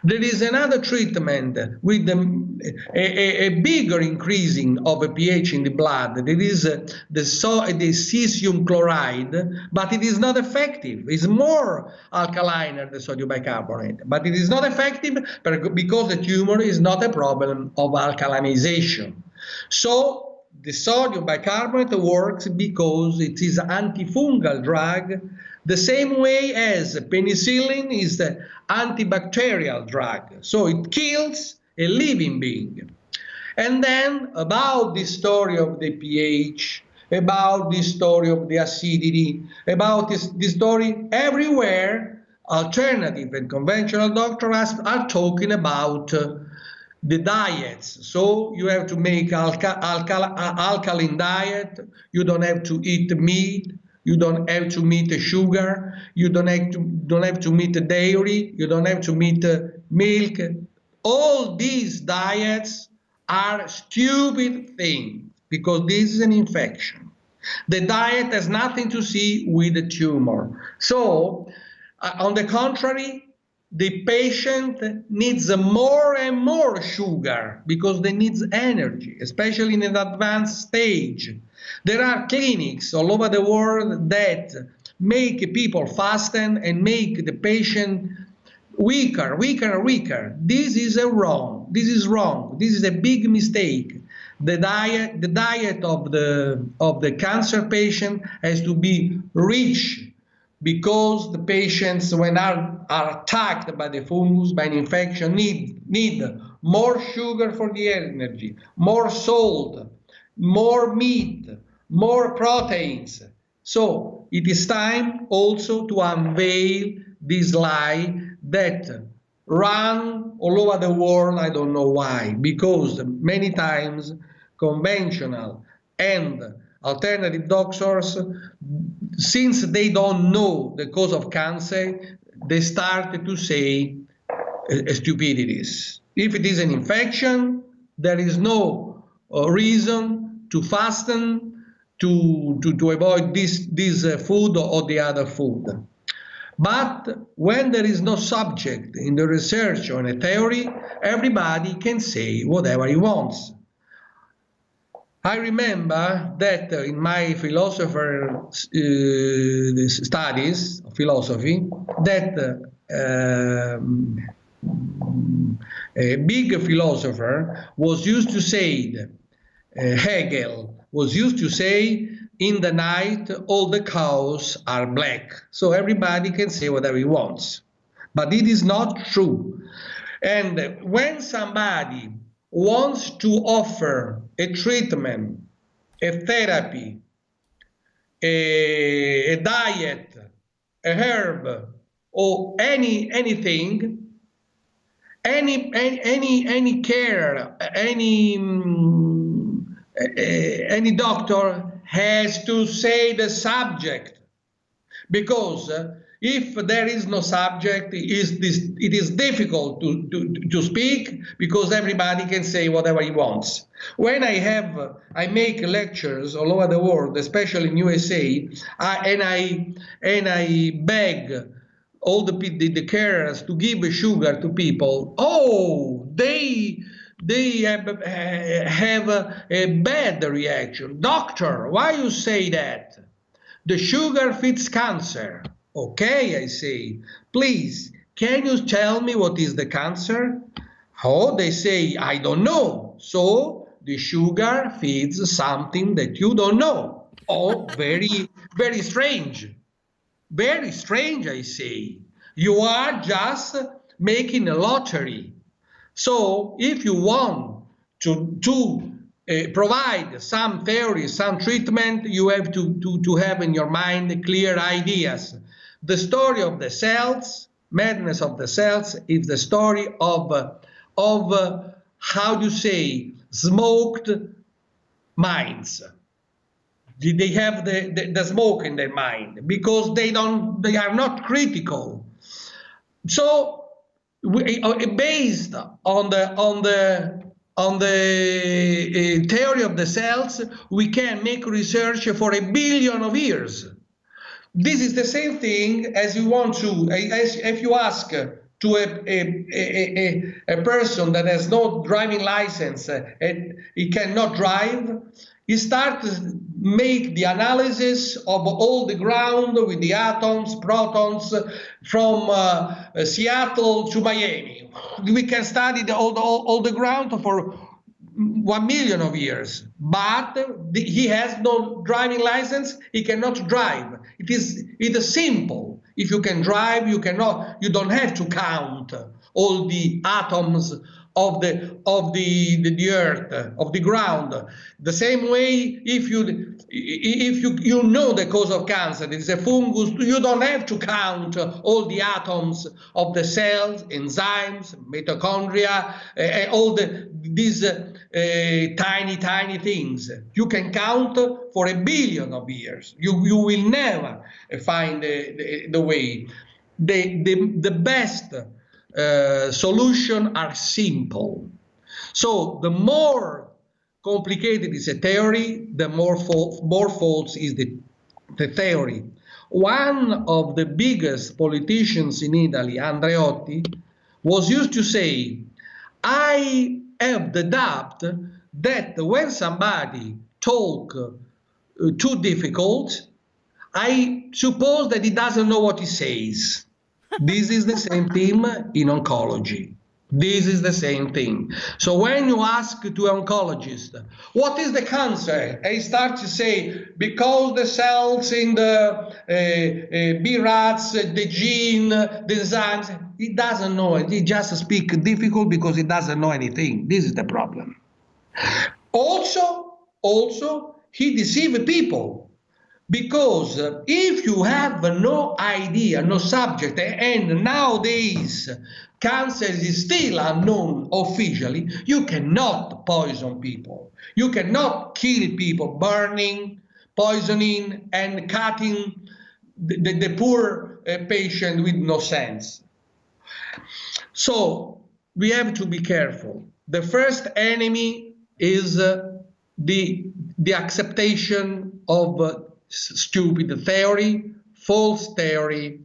There is another treatment with a bigger increasing of a pH in the blood. There is the cesium chloride, but it is not effective. It's more alkaline than the sodium bicarbonate, but it is not effective because the tumor is not a problem of alkalinization. So the sodium bicarbonate works because it is an antifungal drug, the same way as penicillin is the antibacterial drug. So it kills a living being. And then about the story of the pH, about the story of the acidity, about this story everywhere, alternative and conventional doctors are talking about the diets. So you have to make alkaline diet. You don't have to eat meat. You don't have to eat sugar. You don't have to eat dairy. You don't have to eat milk. All these diets are stupid things because this is an infection. The diet has nothing to see with the tumor. So, on the contrary, the patient needs more and more sugar because they need energy, especially in an advanced stage. There are clinics all over the world that make people fasten and make the patient weaker. This is wrong. This is a big mistake. The diet of the cancer patient has to be rich, because the patients, when are attacked by the fungus, by an infection, need more sugar for the energy, more salt, more meat, more proteins. So it is time also to unveil this lie that run all over the world. I don't know why, because many times conventional and alternative doctors, since they don't know the cause of cancer, they start to say stupidities. If it is an infection, there is no reason to fasten, to avoid this food or the other food. But when there is no subject in the research or in a theory, everybody can say whatever he wants. I remember that in my philosopher studies of philosophy, that a big philosopher was used to say, Hegel was used to say, in the night all the cows are black. So everybody can say whatever he wants. But it is not true. And when somebody wants to offer a treatment, a therapy, a diet, a herb, or anything, any care, any doctor has to say the subject, because if there is no subject, it is difficult to speak, because everybody can say whatever he wants. When I make lectures all over the world, especially in USA, and I beg all the carers to give sugar to people. Oh, they have a bad reaction. Doctor, why you say that? The sugar feeds cancer. Okay, I say, please, can you tell me what is the cancer? Oh, they say, I don't know. So the sugar feeds something that you don't know. Oh, very, very strange. Very strange, I say. You are just making a lottery. So if you want to provide some theory, some treatment, you have to have in your mind clear ideas. The story of the cells, madness of the cells, is the story of how do you say, smoked minds. They have the smoke in their mind because they are not critical. So based on the theory of the cells, we can make research for 1 billion of years. This is the same thing as you want to, if you ask to a person that has no driving license and he cannot drive, he starts to make the analysis of all the ground with the atoms, protons from Seattle to Miami. We can study all the ground for 1 million of years, but he has no driving license. He cannot drive. It is simple. If you can drive, you don't have to count all the atoms of the earth, of the ground. The same way, if you know the cause of cancer, it is a fungus, you don't have to count all the atoms of the cells, enzymes, mitochondria, all these tiny things. You can count for 1 billion of years. You will never find the way. The best solution are simple. So the more complicated is a theory, the more false is the theory. One of the biggest politicians in Italy, Andreotti, was used to say, I have the doubt that when somebody talk too difficult, I suppose that he doesn't know what he says. This is the same thing in oncology. This is the same thing. So when you ask to an oncologist, what is the cancer? He starts to say, because the cells in the B rats, the gene, the enzymes, he doesn't know it. He just speaks difficult because he doesn't know anything. This is the problem. Also, he deceives people. Because if you have no idea, no subject, and nowadays cancer is still unknown officially, you cannot poison people. You cannot kill people, burning, poisoning, and cutting the poor patient with no sense. So we have to be careful. The first enemy is the acceptation of stupid theory, false theory,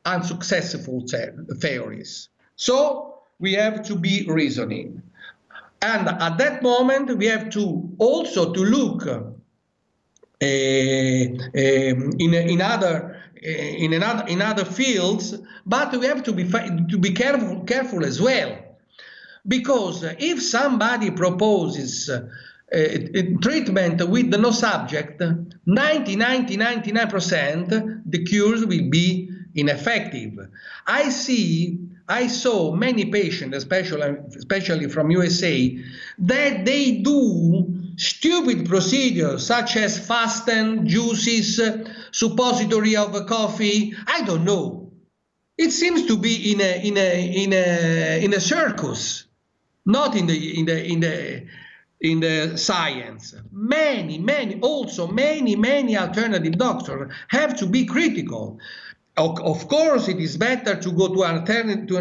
unsuccessful theories. So we have to be reasoning. And at that moment, we have to also to look in other fields, but we have to be careful as well. Because if somebody proposes treatment with no subject, 99% the cures will be ineffective. I saw many patients, especially from USA, that they do stupid procedures such as fasten, juices, suppository of coffee. I don't know. It seems to be in a circus, not in the science. Many alternative doctors have to be critical. Of course, it is better to go to an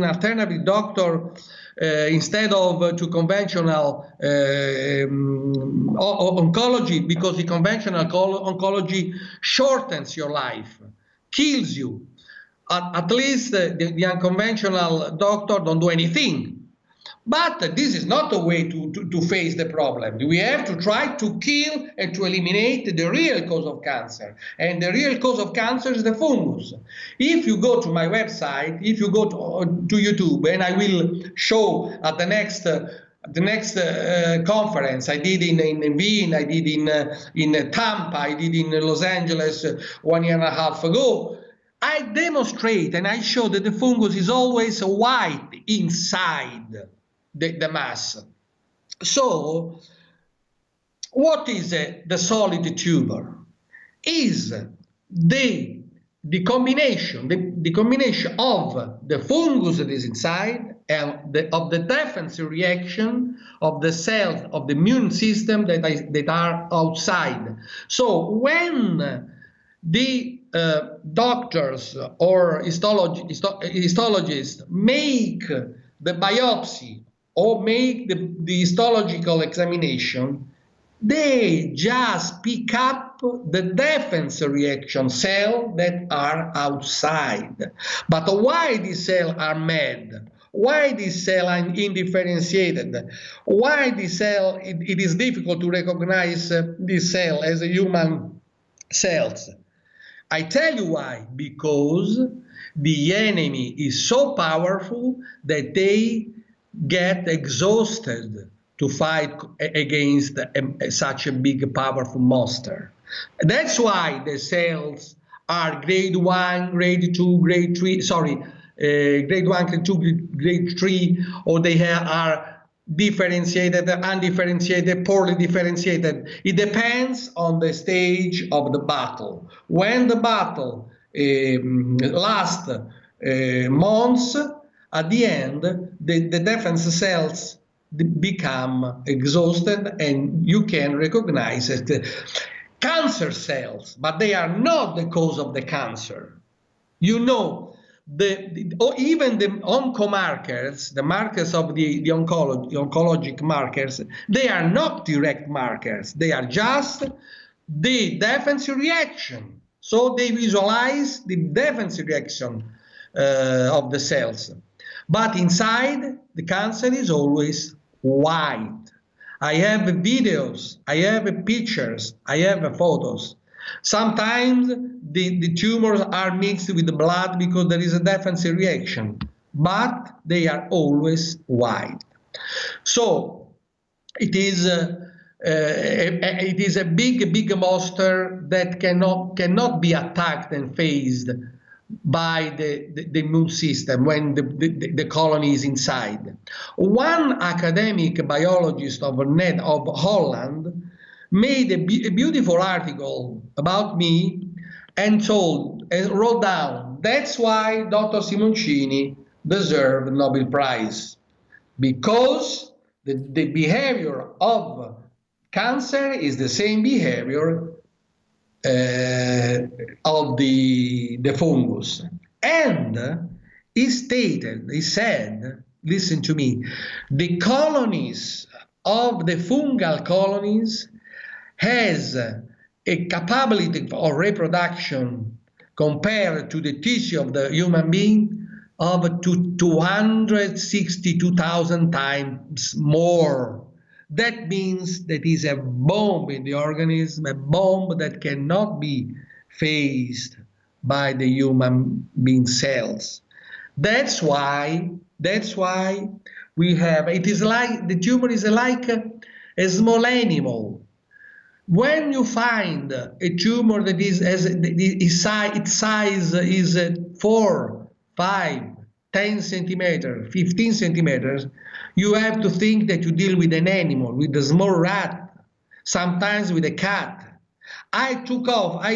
alternative doctor instead of to conventional oncology, because the conventional oncology shortens your life, kills you. At least the unconventional doctor don't do anything. But this is not a way to face the problem. We have to try to kill and to eliminate the real cause of cancer. And the real cause of cancer is the fungus. If you go to my website, if you go to YouTube, and I will show at the next the next conference I did in Wien, I did in Tampa, I did in Los Angeles 1 year and a half ago, I demonstrate and I show that the fungus is always white inside the mass. So, what is the solid tumor? Is the combination of the fungus that is inside and of the defense reaction of the cells of the immune system that are outside. So when the doctors or histologists make the biopsy or make the histological examination, they just pick up the defense reaction cells that are outside. But why these cells are mad? Why these cells are indifferentiated? Why this cell, it is difficult to recognize this cell as a human cells? I tell you why. Because the enemy is so powerful that they get exhausted to fight against such a big, powerful monster. That's why the cells are grade 1, grade 2, grade 3, grade 1, grade 2, grade 3, or they are differentiated, undifferentiated, poorly differentiated. It depends on the stage of the battle. When the battle lasts months, at the end, the defense cells become exhausted and you can recognize it. Cancer cells, but they are not the cause of the cancer. You know, even the oncomarkers, the markers of the oncologic markers, they are not direct markers. They are just the defense reaction. So they visualize the defense reaction of the cells. But inside, the cancer is always white. I have videos, I have pictures, I have photos. Sometimes the tumors are mixed with the blood because there is a defense reaction, but they are always white. So it is a big monster that cannot be attacked and faced by the immune system when the colony is inside. One academic biologist of Holland made a beautiful article about me and wrote down, that's why Dr. Simoncini deserved the Nobel Prize, because the behavior of cancer is the same behavior of the fungus. And he said, listen to me, the colonies of the fungal colonies has a capability of reproduction compared to the tissue of the human being of 262,000 times more. That means that is a bomb in the organism, a bomb that cannot be faced by the human being cells. That's why we have, it is like, the tumor is like a small animal. When you find a tumor that its size is 4, 5, 10 centimeters, 15 centimeters, you have to think that you deal with an animal, with a small rat, sometimes with a cat. I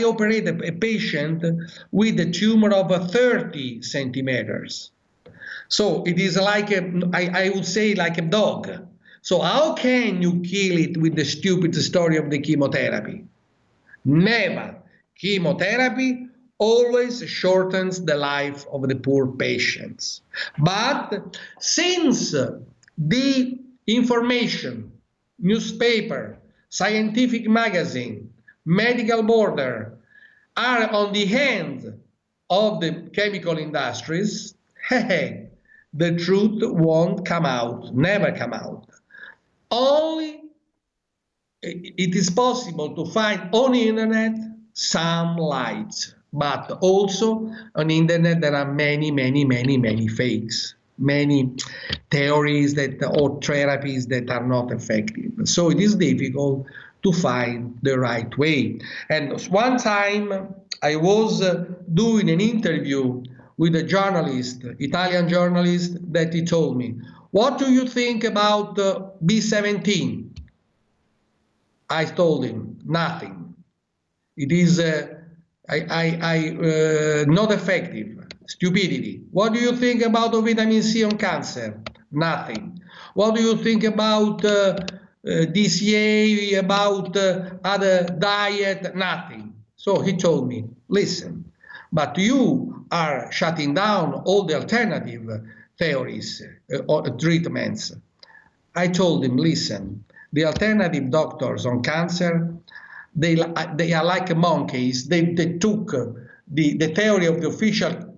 operated a patient with a tumor of 30 centimeters. So it is like, I would say, like a dog. So how can you kill it with the stupid story of the chemotherapy? Never. Chemotherapy always shortens the life of the poor patients. But since the information, newspaper, scientific magazine, medical border are on the hands of the chemical industries, the truth won't come out, never come out. Only it is possible to find on the internet some lights, but also on the internet there are many fakes. many theories that or therapies that are not effective. So it is difficult to find the right way. And one time I was doing an interview with a journalist, Italian journalist, that he told me, "What do you think about B17?" I told him, "Nothing. It is not effective. Stupidity. What do you think about vitamin C on cancer? Nothing. What do you think about DCA, about other diet? Nothing." So he told me, "Listen, but you are shutting down all the alternative theories or treatments." I told him, "Listen, the alternative doctors on cancer, they are like monkeys. They took the theory of the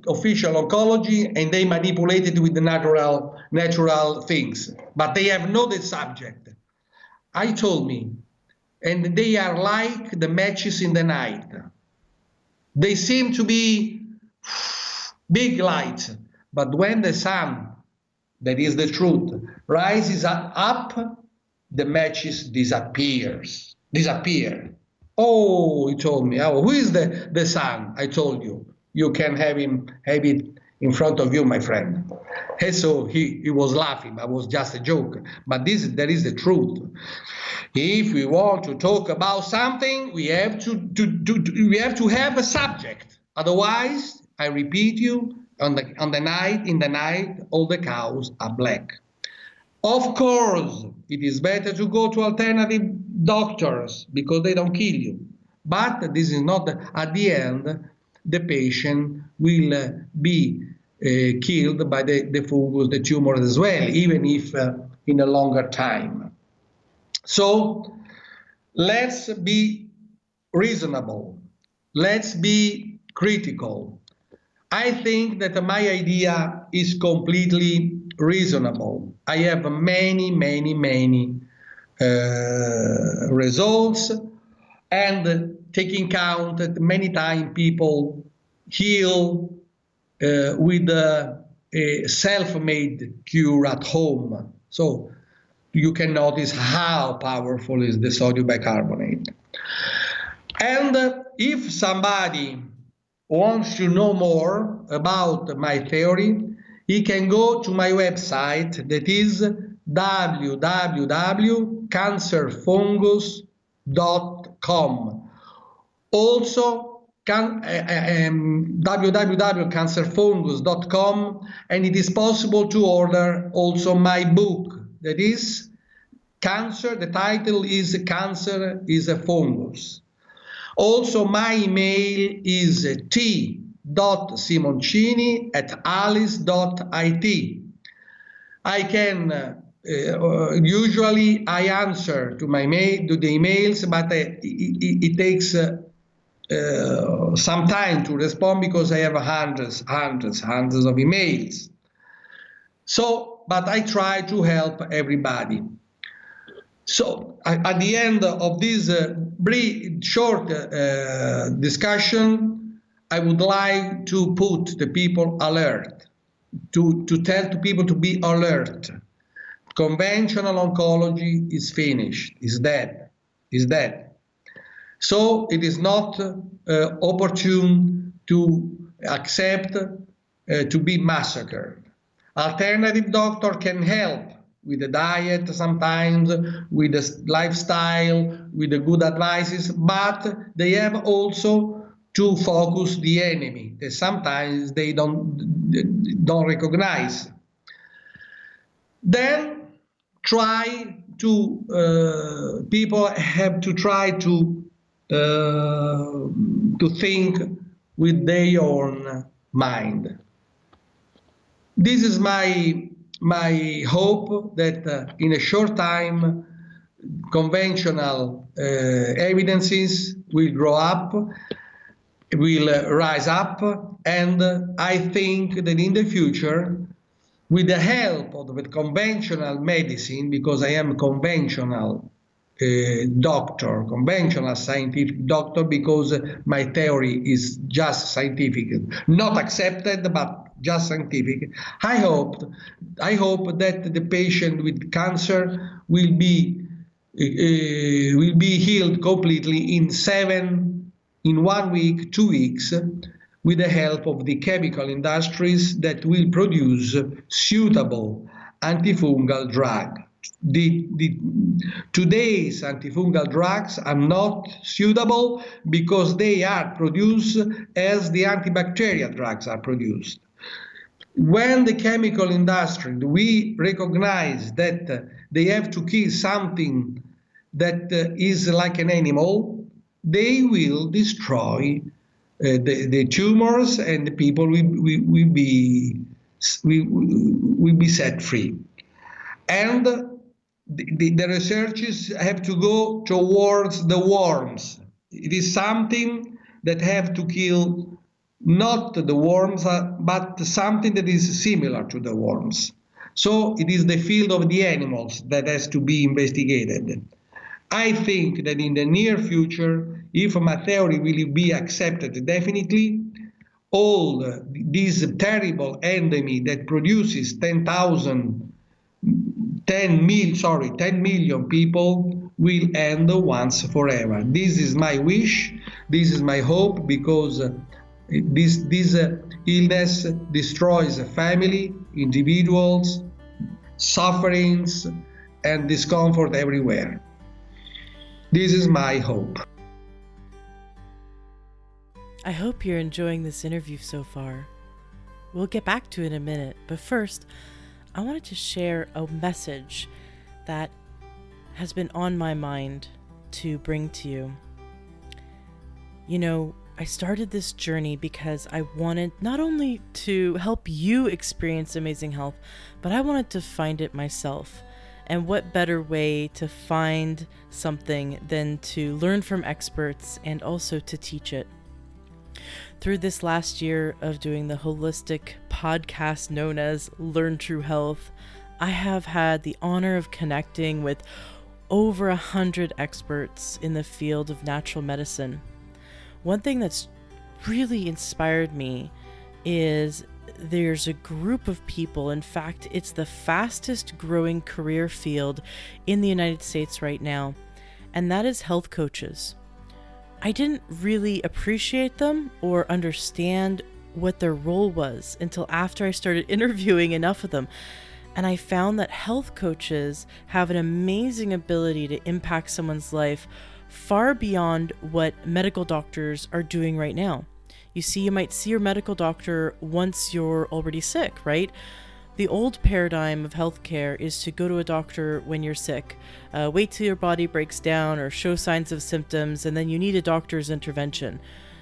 official oncology and they manipulate it with the natural things, but they have no the subject." I told me, and they are like the matches in the night. They seem to be big lights, but when the sun, that is the truth, rises up, the matches disappear. "Oh," he told me, "oh, who is the sun?" I told you, "You can have it in front of you, my friend." And so he was laughing. That was just a joke. But that is the truth. If we want to talk about something, we have to have a subject. Otherwise, I repeat you, in the night, all the cows are black. Of course, it is better to go to alternative doctors because they don't kill you. But this is not, at the end, the patient will be killed by the fungus, the tumor as well, even if in a longer time. So let's be reasonable. Let's be critical. I think that my idea is completely reasonable. I have many results, and taking count that many times people heal with a self-made cure at home. So you can notice how powerful is the sodium bicarbonate. And if somebody wants to know more about my theory, he can go to my website, that is www.cancerfungus.com. Also, www.cancerfungus.com, and it is possible to order also my book, that is Cancer. The title is Cancer is a Fungus. Also, my email is t.simoncini@alice.it. I can usually I answer to the emails, but it takes some time to respond because I have hundreds of emails. So, but I try to help everybody. So at the end of this brief, short discussion, I would like to put the people alert, to tell to people to be alert. Conventional oncology is finished, is dead. So it is not opportune to accept to be massacred. Alternative doctor can help with the diet sometimes, with the lifestyle, with the good advices, but they have also to focus the enemy that sometimes they don't recognize. Then people have to try to think with their own mind. This is my hope that in a short time, conventional evidences will grow up, will rise up, and I think that in the future, with the help of the conventional medicine, because I am a conventional doctor, conventional scientific doctor, because my theory is just scientific, not accepted, but just scientific. I hope that the patient with cancer will be healed completely in 1 week, 2 weeks, with the help of the chemical industries that will produce suitable antifungal drug. Today's antifungal drugs are not suitable because they are produced as the antibacterial drugs are produced. When the chemical industry, we recognize that they have to kill something that is like an animal, they will destroy the tumors, and the people will be set free. And the researchers have to go towards the worms. It is something that have to kill not the worms, but something that is similar to the worms. So it is the field of the animals that has to be investigated. I think that in the near future, if my theory will be accepted definitely, all this terrible endemic that produces 10 million people will end once forever. This is my wish, this is my hope, because this illness destroys a family, individuals, sufferings, and discomfort everywhere. This is my hope. I hope you're enjoying this interview so far. We'll get back to it in a minute, but first, I wanted to share a message that has been on my mind to bring to you. You know, I started this journey because I wanted not only to help you experience amazing health, but I wanted to find it myself. And what better way to find something than to learn from experts and also to teach it? Through this last year of doing the holistic podcast known as Learn True Health, I have had the honor of connecting with over 100 experts in the field of natural medicine. One thing that's really inspired me is there's a group of people, in fact, it's the fastest growing career field in the United States right now, and that is health coaches. I didn't really appreciate them or understand what their role was until after I started interviewing enough of them. And I found that health coaches have an amazing ability to impact someone's life far beyond what medical doctors are doing right now. You see, you might see your medical doctor once you're already sick, right? The old paradigm of healthcare is to go to a doctor when you're sick, wait till your body breaks down or show signs of symptoms, and then you need a doctor's intervention.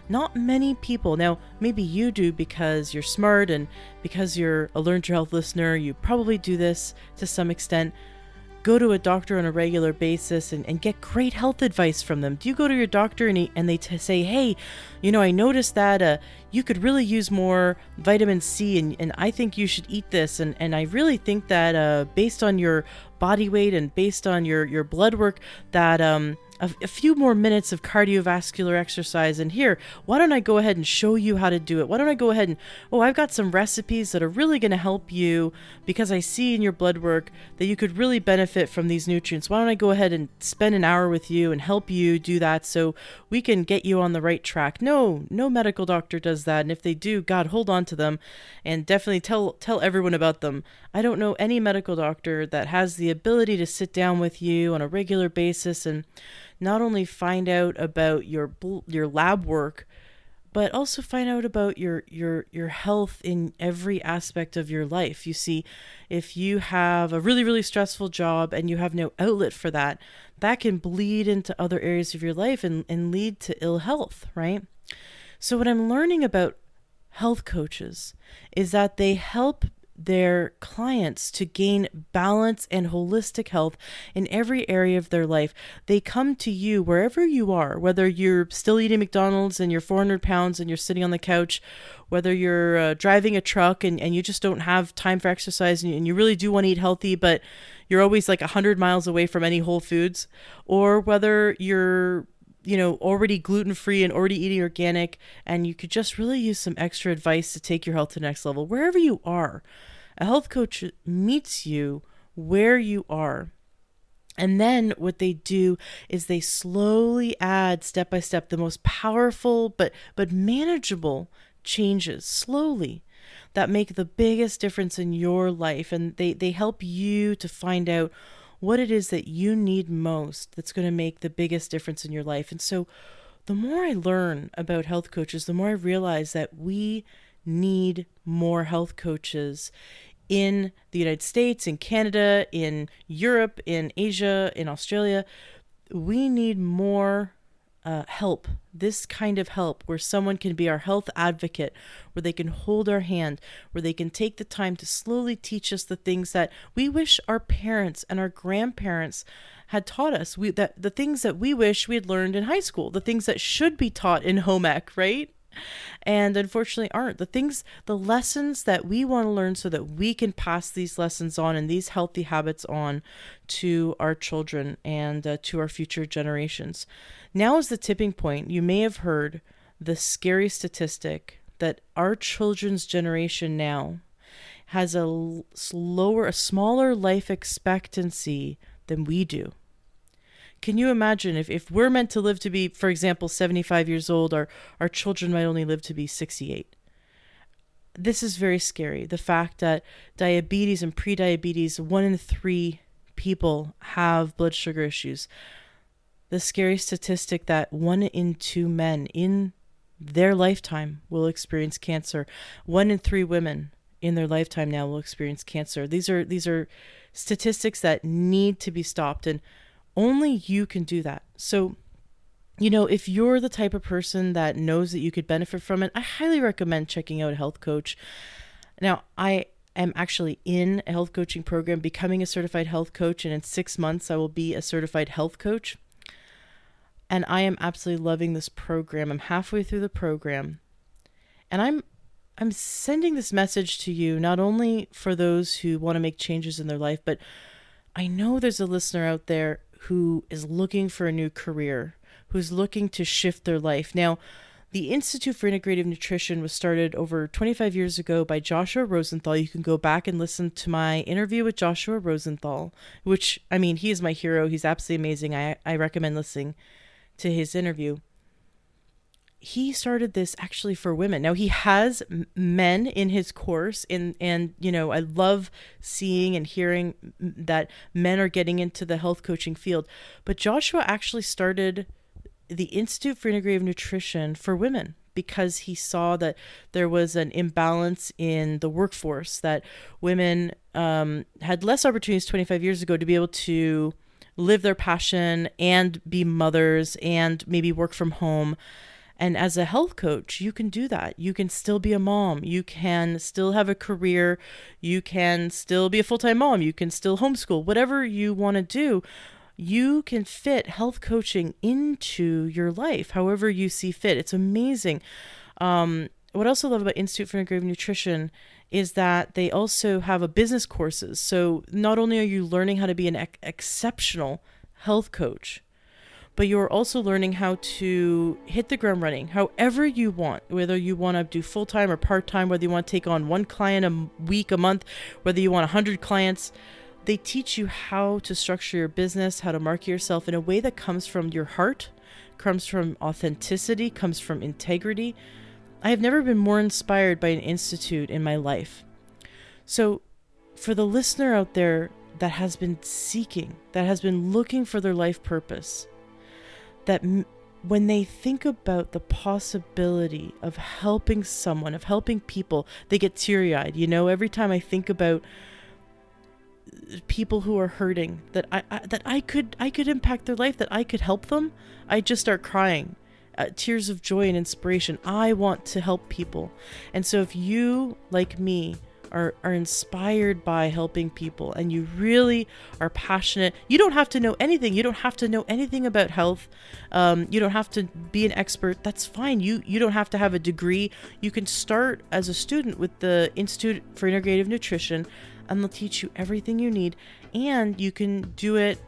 Not many people, now maybe you do because you're smart and because you're a Learn True Health listener, you probably do this to some extent. Go to a doctor on a regular basis and get great health advice from them. Do you go to your doctor and they say, hey, you know, I noticed that you could really use more vitamin C and I think you should eat this. And I really think that based on your body weight and based on your blood work that a few more minutes of cardiovascular exercise, and here, why don't I go ahead and show you how to do it? Why don't I go ahead and, I've got some recipes that are really going to help you because I see in your blood work that you could really benefit from these nutrients. Why don't I go ahead and spend an hour with you and help you do that so we can get you on the right track? No medical doctor does that. And if they do, God, hold on to them and definitely tell everyone about them. I don't know any medical doctor that has the ability to sit down with you on a regular basis and not only find out about your lab work, but also find out about your health in every aspect of your life. You see, if you have a really, really stressful job and you have no outlet for that, that can bleed into other areas of your life and lead to ill health, right? So what I'm learning about health coaches is that they help their clients to gain balance and holistic health in every area of their life. They come to you wherever you are, whether you're still eating McDonald's and you're 400 pounds and you're sitting on the couch, whether you're driving a truck and you just don't have time for exercise and you really do want to eat healthy, but you're always like 100 miles away from any Whole Foods, or whether you're already gluten-free and already eating organic, and you could just really use some extra advice to take your health to the next level. Wherever you are, a health coach meets you where you are. And then what they do is they slowly add step by step the most powerful but manageable changes slowly that make the biggest difference in your life. And they help you to find out what it is that you need most that's going to make the biggest difference in your life. And so the more I learn about health coaches, the more I realize that we need more health coaches in the United States, in Canada, in Europe, in Asia, in Australia. We need more help, this kind of help where someone can be our health advocate, where they can hold our hand, where they can take the time to slowly teach us the things that we wish our parents and our grandparents had taught us. The things that we wish we had learned in high school, the things that should be taught in home ec, right? And unfortunately aren't. The lessons that we want to learn so that we can pass these lessons on and these healthy habits on to our children and to our future generations. Now is the tipping point. You may have heard the scary statistic that our children's generation now has a smaller life expectancy than we do. Can you imagine if we're meant to live to be, for example, 75 years old, our children might only live to be 68? This is very scary. The fact that diabetes and prediabetes, 1 in 3 people have blood sugar issues. The scary statistic that 1 in 2 men in their lifetime will experience cancer. 1 in 3 women in their lifetime now will experience cancer. These are statistics that need to be stopped, and only you can do that. So, if you're the type of person that knows that you could benefit from it, I highly recommend checking out a health coach. Now, I am actually in a health coaching program, becoming a certified health coach, and in 6 months, I will be a certified health coach. And I am absolutely loving this program. I'm halfway through the program, and I'm sending this message to you, not only for those who want to make changes in their life, but I know there's a listener out there who is looking for a new career, who's looking to shift their life. Now, the Institute for Integrative Nutrition was started over 25 years ago by Joshua Rosenthal. You can go back and listen to my interview with Joshua Rosenthal, which, he is my hero. He's absolutely amazing. I recommend listening to his interview. He started this actually for women. Now, he has men in his course, and I love seeing and hearing that men are getting into the health coaching field. But Joshua actually started the Institute for Integrative Nutrition for women because he saw that there was an imbalance in the workforce, that women had less opportunities 25 years ago to be able to live their passion and be mothers and maybe work from home. And as a health coach, you can do that. You can still be a mom. You can still have a career. You can still be a full-time mom. You can still homeschool. Whatever you want to do, you can fit health coaching into your life, however you see fit. It's amazing. What I also love about Institute for Integrative Nutrition is that they also have a business courses. So not only are you learning how to be an exceptional health coach, but you're also learning how to hit the ground running however you want, whether you want to do full-time or part-time, whether you want to take on 1 client a week, a month, whether you want 100 clients. They teach you how to structure your business, how to market yourself in a way that comes from your heart, comes from authenticity, comes from integrity. I have never been more inspired by an institute in my life. So for the listener out there that has been seeking, that has been looking for their life purpose, that when they think about the possibility of helping someone, of helping people, they get teary-eyed. Every time I think about people who are hurting, that I could impact their life, that I could help them, I just start crying. Tears of joy and inspiration. I want to help people. And so if you, like me, are inspired by helping people and you really are passionate, you don't have to know anything. You don't have to know anything about health. You don't have to be an expert. That's fine. You don't have to have a degree. You can start as a student with the Institute for Integrative Nutrition, and they'll teach you everything you need. And you can do it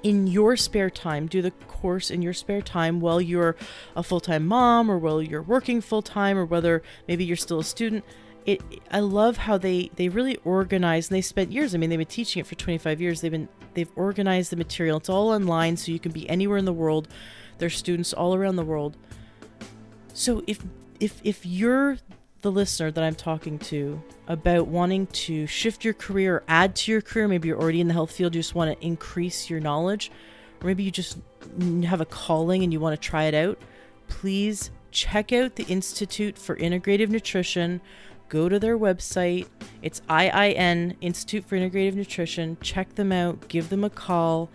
in your spare time, do the course in your spare time while you're a full-time mom, or while you're working full-time, or whether maybe you're still a student. I love how they really organize, and they spent years. I mean, they've been teaching it for 25 years. They've organized the material. It's all online, so you can be anywhere in the world. There's students all around the world. So if you're the listener that I'm talking to about wanting to shift your career or add to your career, maybe you're already in the health field, you just want to increase your knowledge, or maybe you just have a calling and you want to try it out, please check out the Institute for Integrative Nutrition. Go to their website. It's IIN, Institute for Integrative Nutrition. Check them out, give them a call,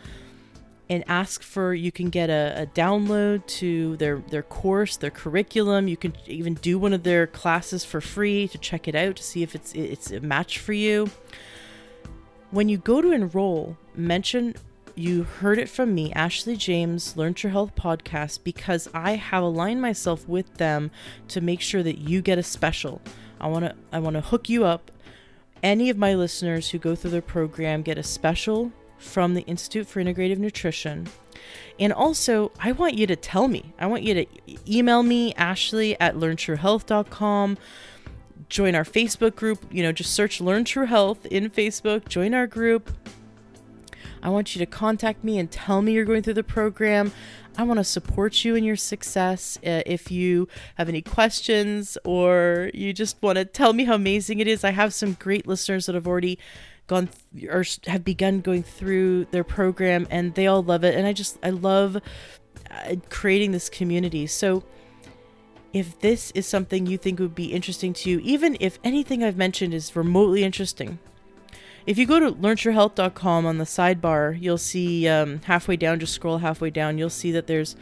and ask for, you can get a download to their course, their curriculum. You can even do one of their classes for free to check it out, to see if it's a match for you. When you go to enroll, mention you heard it from me, Ashley James, Learn True Health Podcast, because I have aligned myself with them to make sure that you get a special. I want to hook you up. Any of my listeners who go through their program get a special from the Institute for Integrative Nutrition. And also, I want you to tell me. I want you to email me, ashley@learntruehealth.com. Join our Facebook group. Just search Learn True Health in Facebook. Join our group. I want you to contact me and tell me you're going through the program. I want to support you in your success. If you have any questions, or you just want to tell me how amazing it is, I have some great listeners that have already gone or have begun going through their program, and they all love it. And I love creating this community. So if this is something you think would be interesting to you, even if anything I've mentioned is remotely interesting, if you go to learntruehealth.com, on the sidebar, you'll see halfway down, just scroll halfway down, you'll see that there's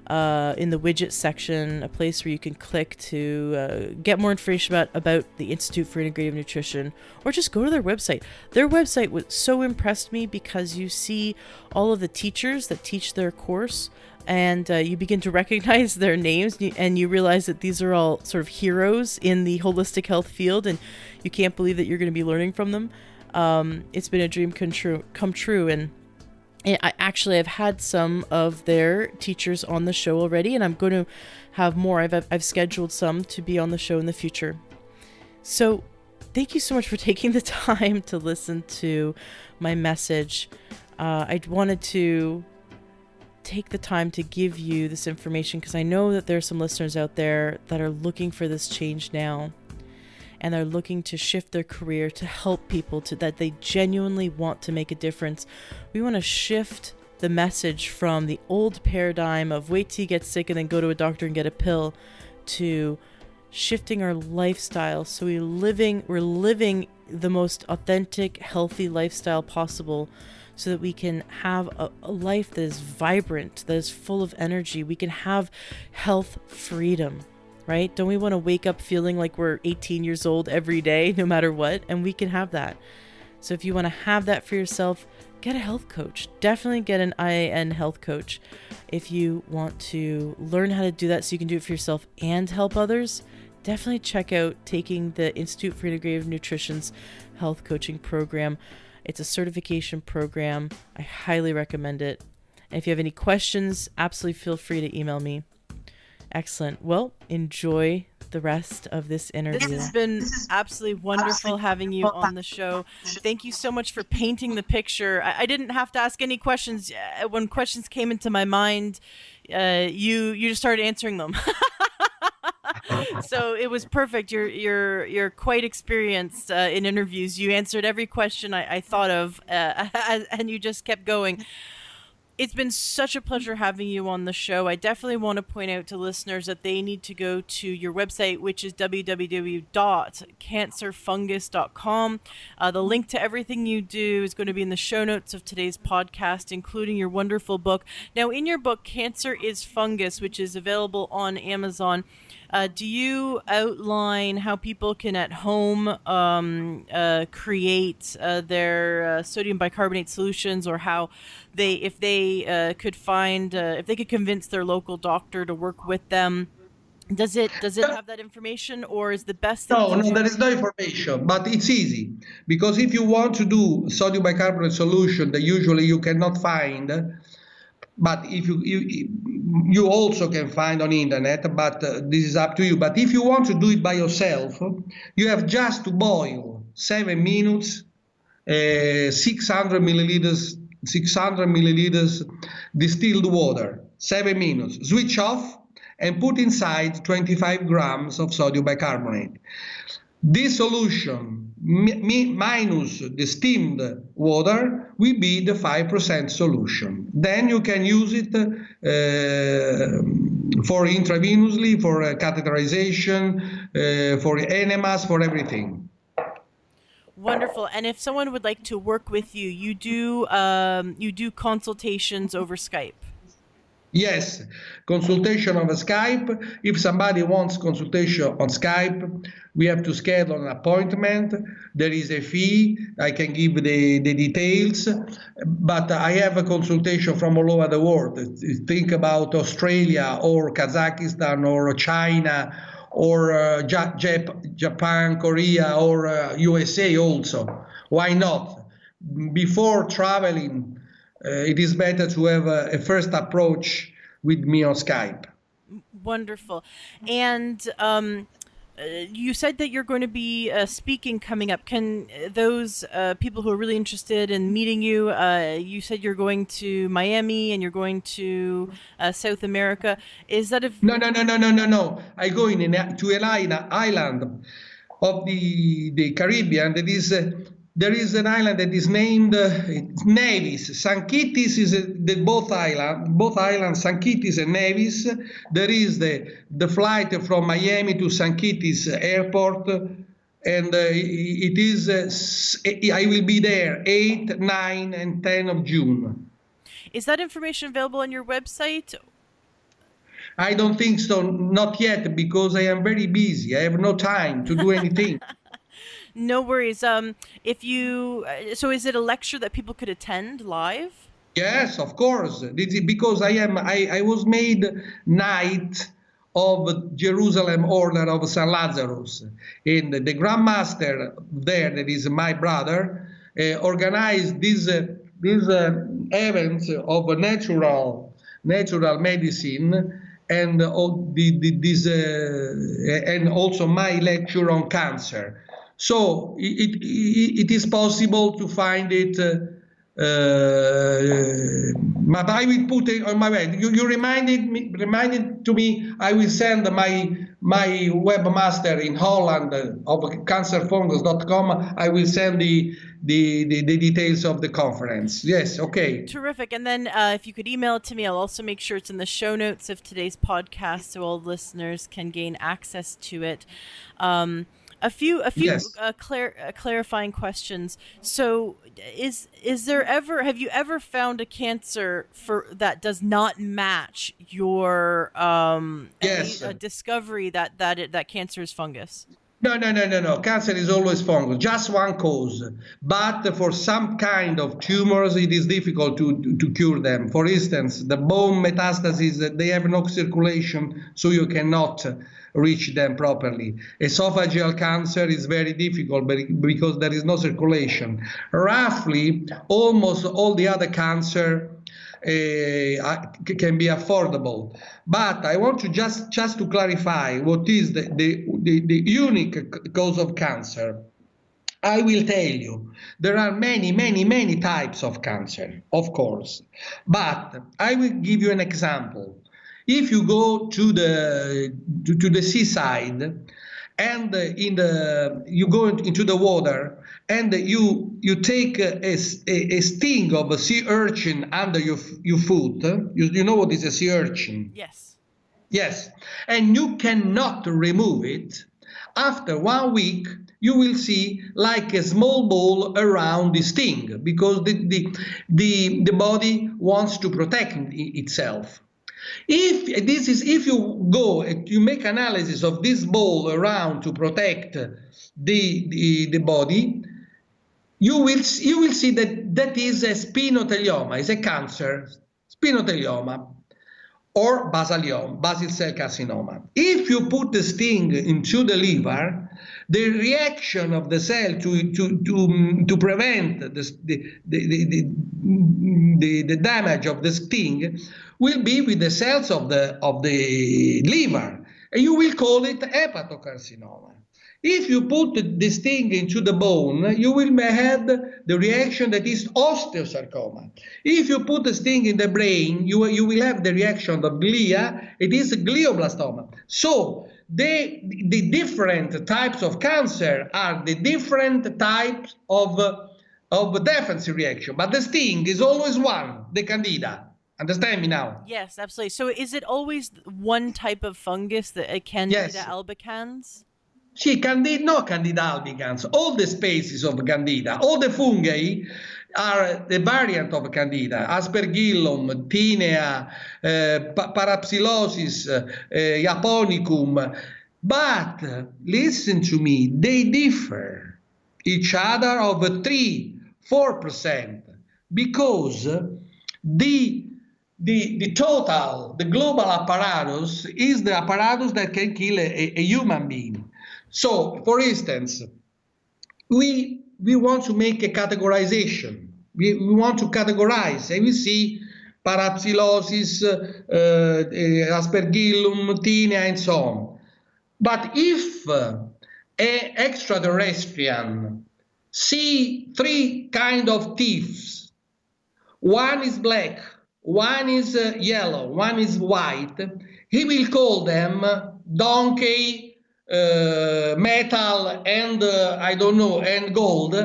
in the widget section a place where you can click to get more information about the Institute for Integrative Nutrition, or just go to their website. Their website was so impressed me, because you see all of the teachers that teach their course, and you begin to recognize their names, and you realize that these are all sort of heroes in the holistic health field, and you can't believe that you're going to be learning from them. It's been a dream come true, and I've had some of their teachers on the show already, and I'm going to have more. I've scheduled some to be on the show in the future. So thank you so much for taking the time to listen to my message. I wanted to take the time to give you this information, because I know that there are some listeners out there that are looking for this change now, and they're looking to shift their career to help people, that they genuinely want to make a difference. We want to shift the message from the old paradigm of wait till you get sick and then go to a doctor and get a pill, to shifting our lifestyle. So we're living the most authentic, healthy lifestyle possible, so that we can have a life that is vibrant, that is full of energy. We can have health freedom. Right? Don't we want to wake up feeling like we're 18 years old every day, no matter what? And we can have that. So if you want to have that for yourself, get a health coach. Definitely get an IIN health coach. If you want to learn how to do that so you can do it for yourself and help others, definitely check out taking the Institute for Integrative Nutrition's health coaching program. It's a certification program. I highly recommend it. And if you have any questions, absolutely feel free to email me. Excellent. Well, enjoy the rest of this interview. This has been absolutely wonderful having you on the show. Thank you so much for painting the picture. I didn't have to ask any questions. When questions came into my mind, you just started answering them. So it was perfect. You're quite experienced in interviews. You answered every question I thought of, and you just kept going. It's been such a pleasure having you on the show. I definitely want to point out to listeners that they need to go to your website, which is www.cancerfungus.com. The link to everything you do is going to be in the show notes of today's podcast, including your wonderful book. Now, in your book, Cancer is Fungus, which is available on Amazon, do you outline how people can at home create their sodium bicarbonate solutions, or how if they could convince their local doctor to work with them Does it have that information, or is the best thing No, to no, do? there is no information, but it's easy because if you want to do sodium bicarbonate solution that usually you cannot find, but if you also can find on internet, but this is up to you. But if you want to do it by yourself, you have just to boil 7 minutes, 600 milliliters distilled water, 7 minutes. Switch off and put inside 25 grams of sodium bicarbonate. This solution minus the steamed water will be the 5% solution. Then you can use it for intravenously, for catheterization, for enemas, for everything. Wonderful. And if someone would like to work with you, you do consultations over Skype. Yes, consultation over Skype. If somebody wants consultation on Skype, we have to schedule an appointment. There is a fee. I can give the details, but I have a consultation from all over the world. Think about Australia or Kazakhstan or China or Japan, Korea, or USA also. Why not? Before traveling, it is better to have a first approach with me on Skype. Wonderful. And you said that you're going to be speaking coming up. Can those people who are really interested in meeting you, you said you're going to Miami and you're going to South America. Is that No. I go to an island of the Caribbean that is there is an island that is named Nevis. St. Kitts is both islands, St. Kitts and Nevis. There is the flight from Miami to St. Kitts airport, and it is. I will be there 8, 9, and 10 of June. Is that information available on your website? I don't think so, not yet, because I am very busy. I have no time to do anything. No worries. If you, so is it a lecture that people could attend live? Yes, of course. Because I was made Knight of Jerusalem Order of St. Lazarus. And the Grandmaster there, that is my brother, organized these events of natural medicine, and and also my lecture on cancer. So it is possible to find it, but I will put it on my web. You reminded to me. I will send my webmaster in Holland of cancerfungus.com. I will send the details of the conference. Yes, okay. Terrific. And then if you could email it to me, I'll also make sure it's in the show notes of today's podcast so all listeners can gain access to it. A few yes. Clarifying questions. So, have you ever found a cancer that does not match your yes. Discovery that cancer is fungus? No. Cancer is always fungus, just one cause. But for some kind of tumors, it is difficult to cure them. For instance, the bone metastases, they have no circulation, so you cannot reach them properly. Esophageal cancer is very difficult because there is no circulation. Roughly, almost all the other cancer can be affordable. But I want to just to clarify what is the unique cause of cancer. I will tell you, there are many types of cancer, of course. But I will give you an example. If you go to the seaside and you go into the water and you take a sting of a sea urchin under your foot, you know what is a sea urchin? Yes. Yes, and you cannot remove it. After 1 week, you will see like a small ball around the sting because the body wants to protect itself. If you go and you make analysis of this ball around to protect the body, you will see that is a spinothelioma, is a cancer, spinothelioma. or basaliom, basal cell carcinoma. If you put the sting into the liver, the reaction of the cell to prevent the damage of the sting will be with the cells of the liver, and you will call it hepatocarcinoma. If you put the sting into the bone, you will have the reaction that is osteosarcoma. If you put the sting in the brain, you will have the reaction of glia. It is glioblastoma. So the different types of cancer are the different types of defensive reaction. But the sting is always one, the candida. Understand me now? Yes, absolutely. So is it always one type of fungus, the Candida albicans? Sì, Candida albicans, all the species of Candida, all the fungi are the variant of Candida, Aspergillum, Tinea, Parapsilosis, Japonicum. But listen to me, they differ each other of 3-4% because the total, the global apparatus is the apparatus that can kill a human being. So, for instance, we want to make a categorization. We want to categorize, and we see Parapsilosis, Aspergillum, Tinea, and so on. But if an extraterrestrian see three kind of thieves, one is black, one is yellow, one is white, he will call them donkey, metal, and I don't know, and gold.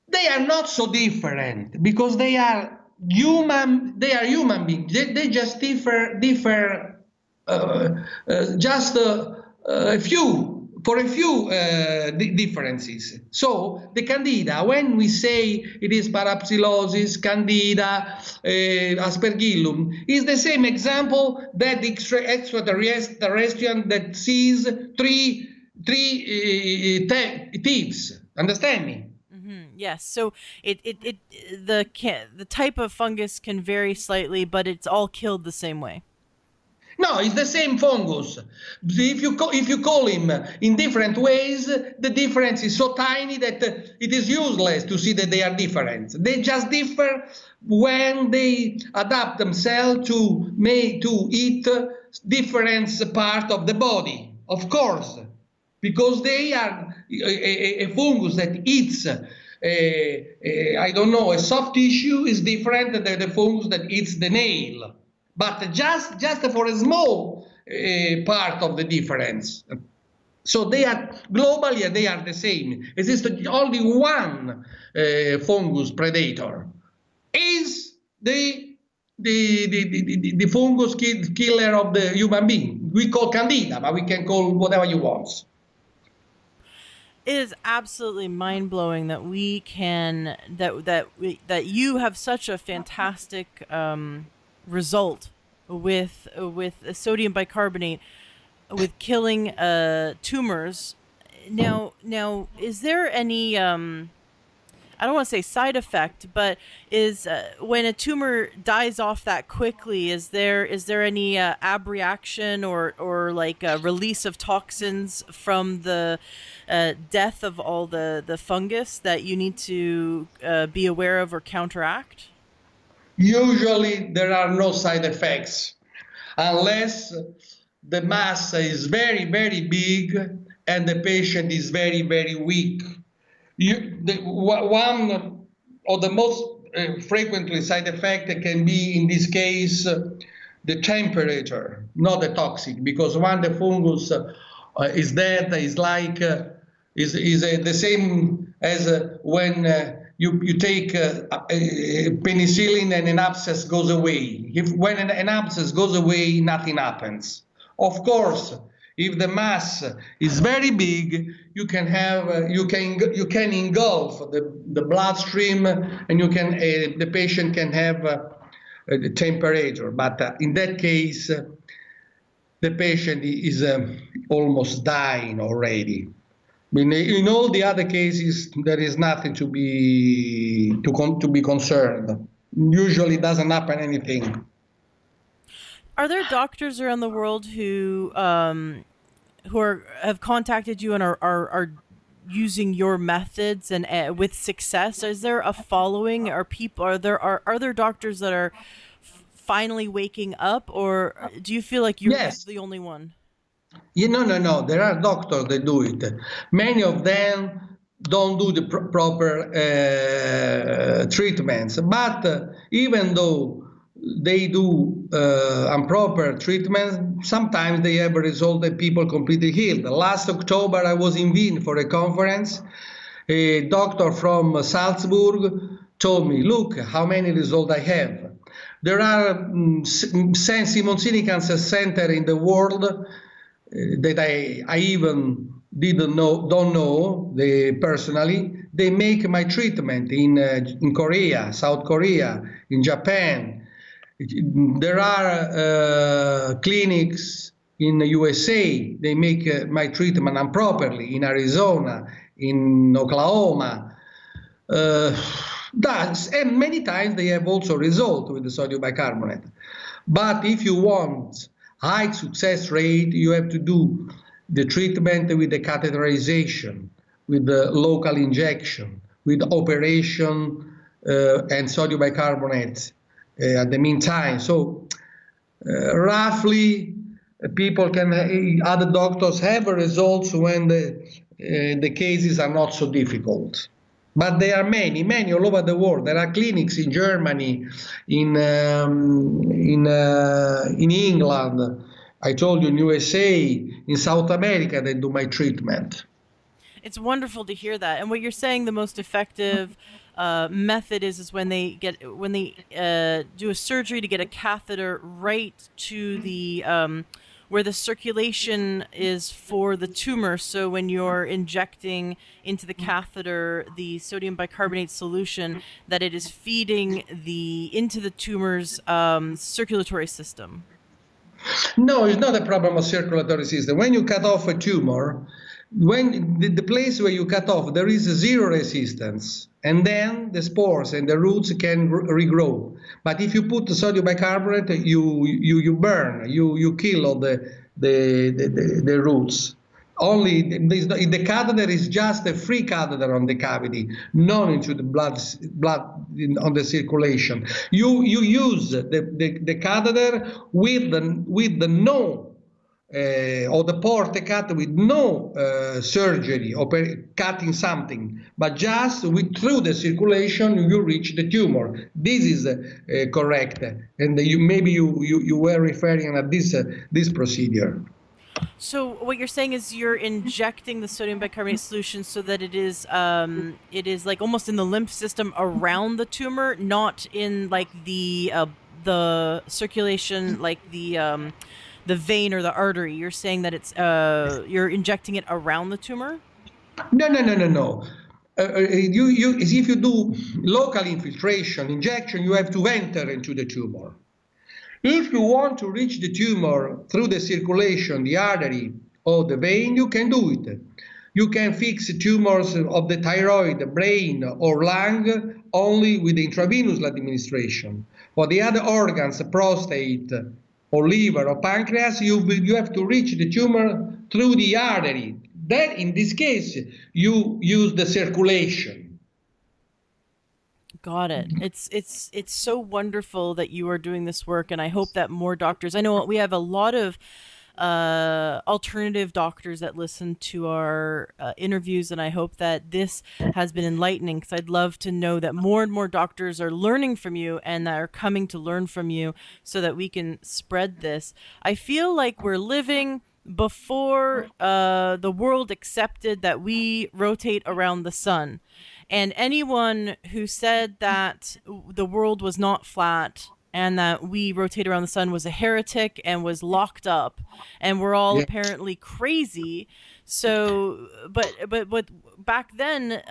They are not so different because they are human beings. They just differ just a few differences. So the Candida, when we say it is Parapsilosis, Candida, Aspergillum, is the same example that the extraterrestrian that sees three thieves. Understand me? Yes. So the type of fungus can vary slightly, but it's all killed the same way. No, it's the same fungus. If you call him in different ways, the difference is so tiny that it is useless to see that they are different. They just differ when they adapt themselves to eat different part of the body, of course, because they are a fungus that eats. I don't know, a soft tissue is different than the fungus that eats the nail. But just for a small part of the difference. So they are globally, they are the same. Exists only one fungus predator. Is the fungus killer of the human being. We call Candida, but we can call whatever you want. It is absolutely mind-blowing that we can that you have such a fantastic result with sodium bicarbonate with killing tumors. Now is there any I don't want to say side effect, but is when a tumor dies off that quickly, is there any abreaction or like a release of toxins from the death of all the fungus that you need to be aware of or counteract? Usually there are no side effects unless the mass is very, very big and the patient is very, very weak. One of the most frequently side effect can be, in this case, the temperature, not the toxic, because when the fungus is dead, is like the same as when you take penicillin and an abscess goes away. When an abscess goes away, nothing happens. Of course, if the mass is very big, you can engulf the bloodstream, and the patient can have the temperature. But in that case, the patient is almost dying already. In all the other cases, there is nothing to be concerned. Usually, doesn't happen anything. Are there doctors around the world who have contacted you and are using your methods and with success? Is there a following? Are there doctors that are finally waking up, or do you feel like you're Yes. the only one? No. There are doctors that do it. Many of them don't do the proper treatments. But even though they do improper treatments, sometimes they have a result that people completely healed. Last October, I was in Wien for a conference. A doctor from Salzburg told me, look how many results I have. There are Simoncini Cancer Center in the world that I even don't know personally. They make my treatment in Korea, South Korea, in Japan. There are clinics in the USA. They make my treatment improperly in Arizona, in Oklahoma. And many times they have also result with the sodium bicarbonate. But if you want high success rate, you have to do the treatment with the catheterization, with the local injection, with operation and sodium bicarbonate at the meantime. So roughly, other doctors have results when the cases are not so difficult. But there are many all over the world. There are clinics in Germany, in England. I told you in USA, in South America, they do my treatment. It's wonderful to hear that. And what you're saying, the most effective method is when they do a surgery to get a catheter right to the where the circulation is for the tumor. So when you're injecting into the catheter the sodium bicarbonate solution, that it is feeding into the tumor's circulatory system. No, it's not a problem of circulatory system. When you cut off a tumor, when the place where you cut off, there is zero resistance, and then the spores and the roots can regrow. But if you put the sodium bicarbonate, you burn, you kill all the roots. Only the catheter is just a free catheter on the cavity, not into the blood on the circulation. You use the catheter with the no. Or the port cut with no surgery or cutting something, but just through the circulation you reach the tumor. This is correct, and maybe you were referring at this procedure. So what you're saying is you're injecting the sodium bicarbonate solution so that it is like almost in the lymph system around the tumor, not in like the circulation, like the vein or the artery. You're saying that it's you're injecting it around the tumor? No. If you do local infiltration injection, you have to enter into the tumor. If you want to reach the tumor through the circulation, the artery or the vein, you can do it. You can fix tumors of the thyroid, the brain, or lung only with intravenous administration. For the other organs, prostate, or liver, or pancreas, you have to reach the tumor through the artery. Then, in this case, you use the circulation. Got it. It's so wonderful that you are doing this work, and I hope that more doctors. I know we have a lot of alternative doctors that listen to our interviews, and I hope that this has been enlightening, because I'd love to know that more and more doctors are learning from you and that are coming to learn from you so that we can spread this. I feel like we're living before the world accepted that we rotate around the sun. And anyone who said that the world was not flat and that we rotate around the sun was a heretic and was locked up, and we're all apparently crazy. So, but back then,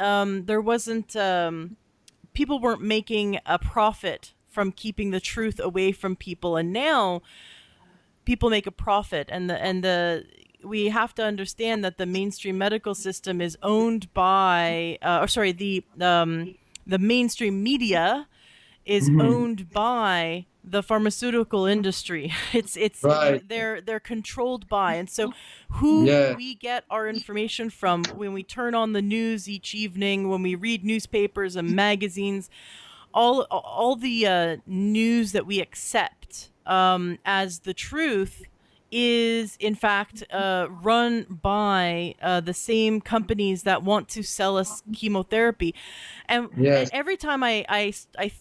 there wasn't, people weren't making a profit from keeping the truth away from people, and now people make a profit, and we have to understand that the mainstream medical system is owned by, the mainstream media is owned by the pharmaceutical industry. Right. They're controlled by, and so who Yeah. we get our information from when we turn on the news each evening, when we read newspapers and magazines, all the news that we accept as the truth is in fact run by the same companies that want to sell us chemotherapy. And Yes. every time I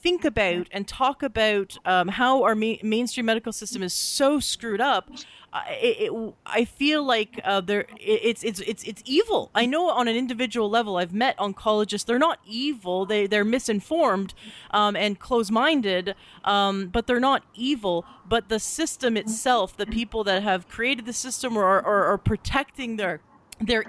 think about and talk about how our mainstream medical system is so screwed up, I feel like it's evil. I know on an individual level, I've met oncologists. They're not evil. They're misinformed and close-minded, but they're not evil. But the system itself, the people that have created the system or are protecting their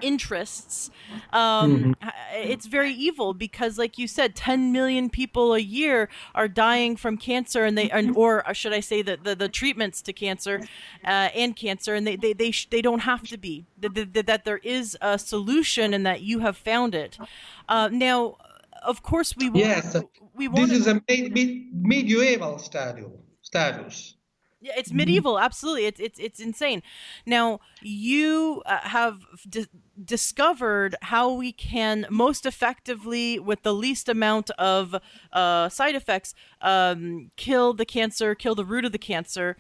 interests, Mhm. it's very evil because, like you said, 10 million people a year are dying from cancer, or should I say the treatments to cancer and cancer, and they don't have to be, that there is a solution and that you have found it. Now, of course, Yes. we This want is to. a medieval status. Yeah, it's medieval. Absolutely, it's insane. Now you have discovered how we can most effectively, with the least amount of side effects, kill the cancer, kill the root of the cancer.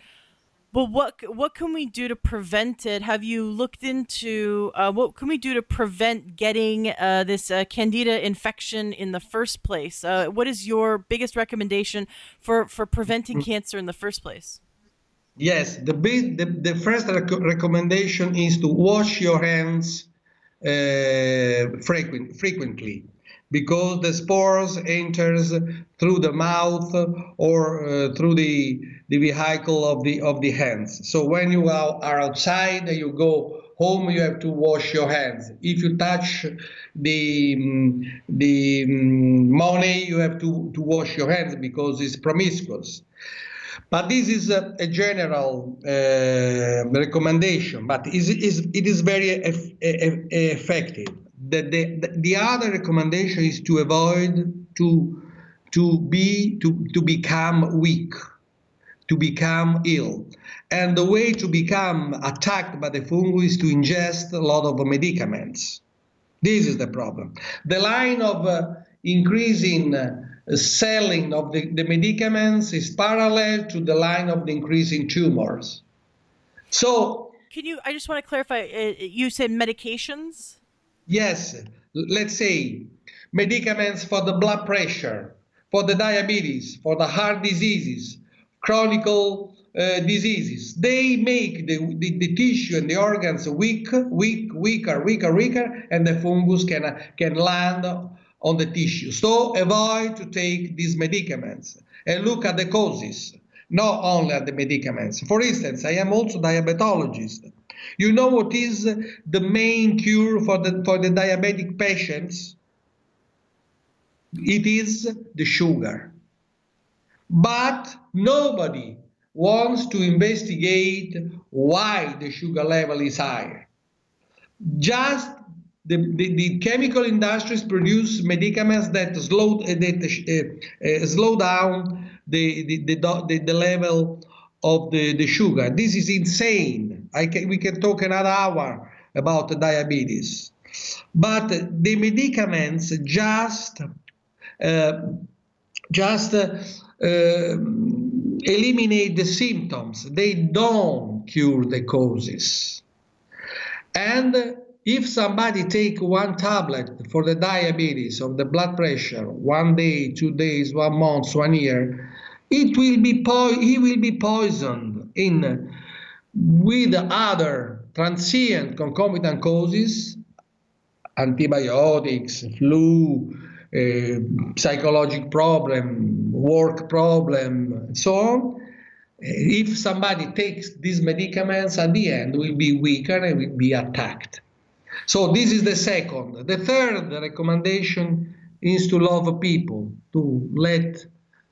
But what can we do to prevent it? Have you looked into what can we do to prevent getting this candida infection in the first place? What is your biggest recommendation for preventing cancer in the first place? Yes, the first recommendation is to wash your hands frequently, because the spores enters through the mouth or through the vehicle of the hands. So when you are outside, you go home, you have to wash your hands. If you touch the money, you have to wash your hands because it's promiscuous. But this is a general recommendation, but it is very effective. The other recommendation is to avoid to become weak, to become ill. And the way to become attacked by the fungus is to ingest a lot of medicaments. This is the problem. The line of increasing selling of the medicaments is parallel to the line of the increasing tumors. So, I just want to clarify, you said medications? yes, let's say medicaments for the blood pressure, for the diabetes, for the heart diseases, chronic diseases. They make the tissue and the organs weaker, and the fungus can land on the tissue. So avoid to take these medicaments and look at the causes, not only at the medicaments. For instance, I am also diabetologist. You know what is the main cure for the diabetic patients? It is the sugar. But nobody wants to investigate why the sugar level is higher. Just the chemical industries produce medicaments that slow down the level of the sugar. This is insane. We can talk another hour about the diabetes. But the medicaments just eliminate the symptoms. They don't cure the causes. And if somebody take one tablet for the diabetes or the blood pressure, 1 day, 2 days, 1 month, 1 year, he will be poisoned with other transient concomitant causes, antibiotics, flu, psychological problem, work problem, and so on. If somebody takes these medicaments, at the end will be weaker and will be attacked. So this is the second. The third recommendation is to love people, to let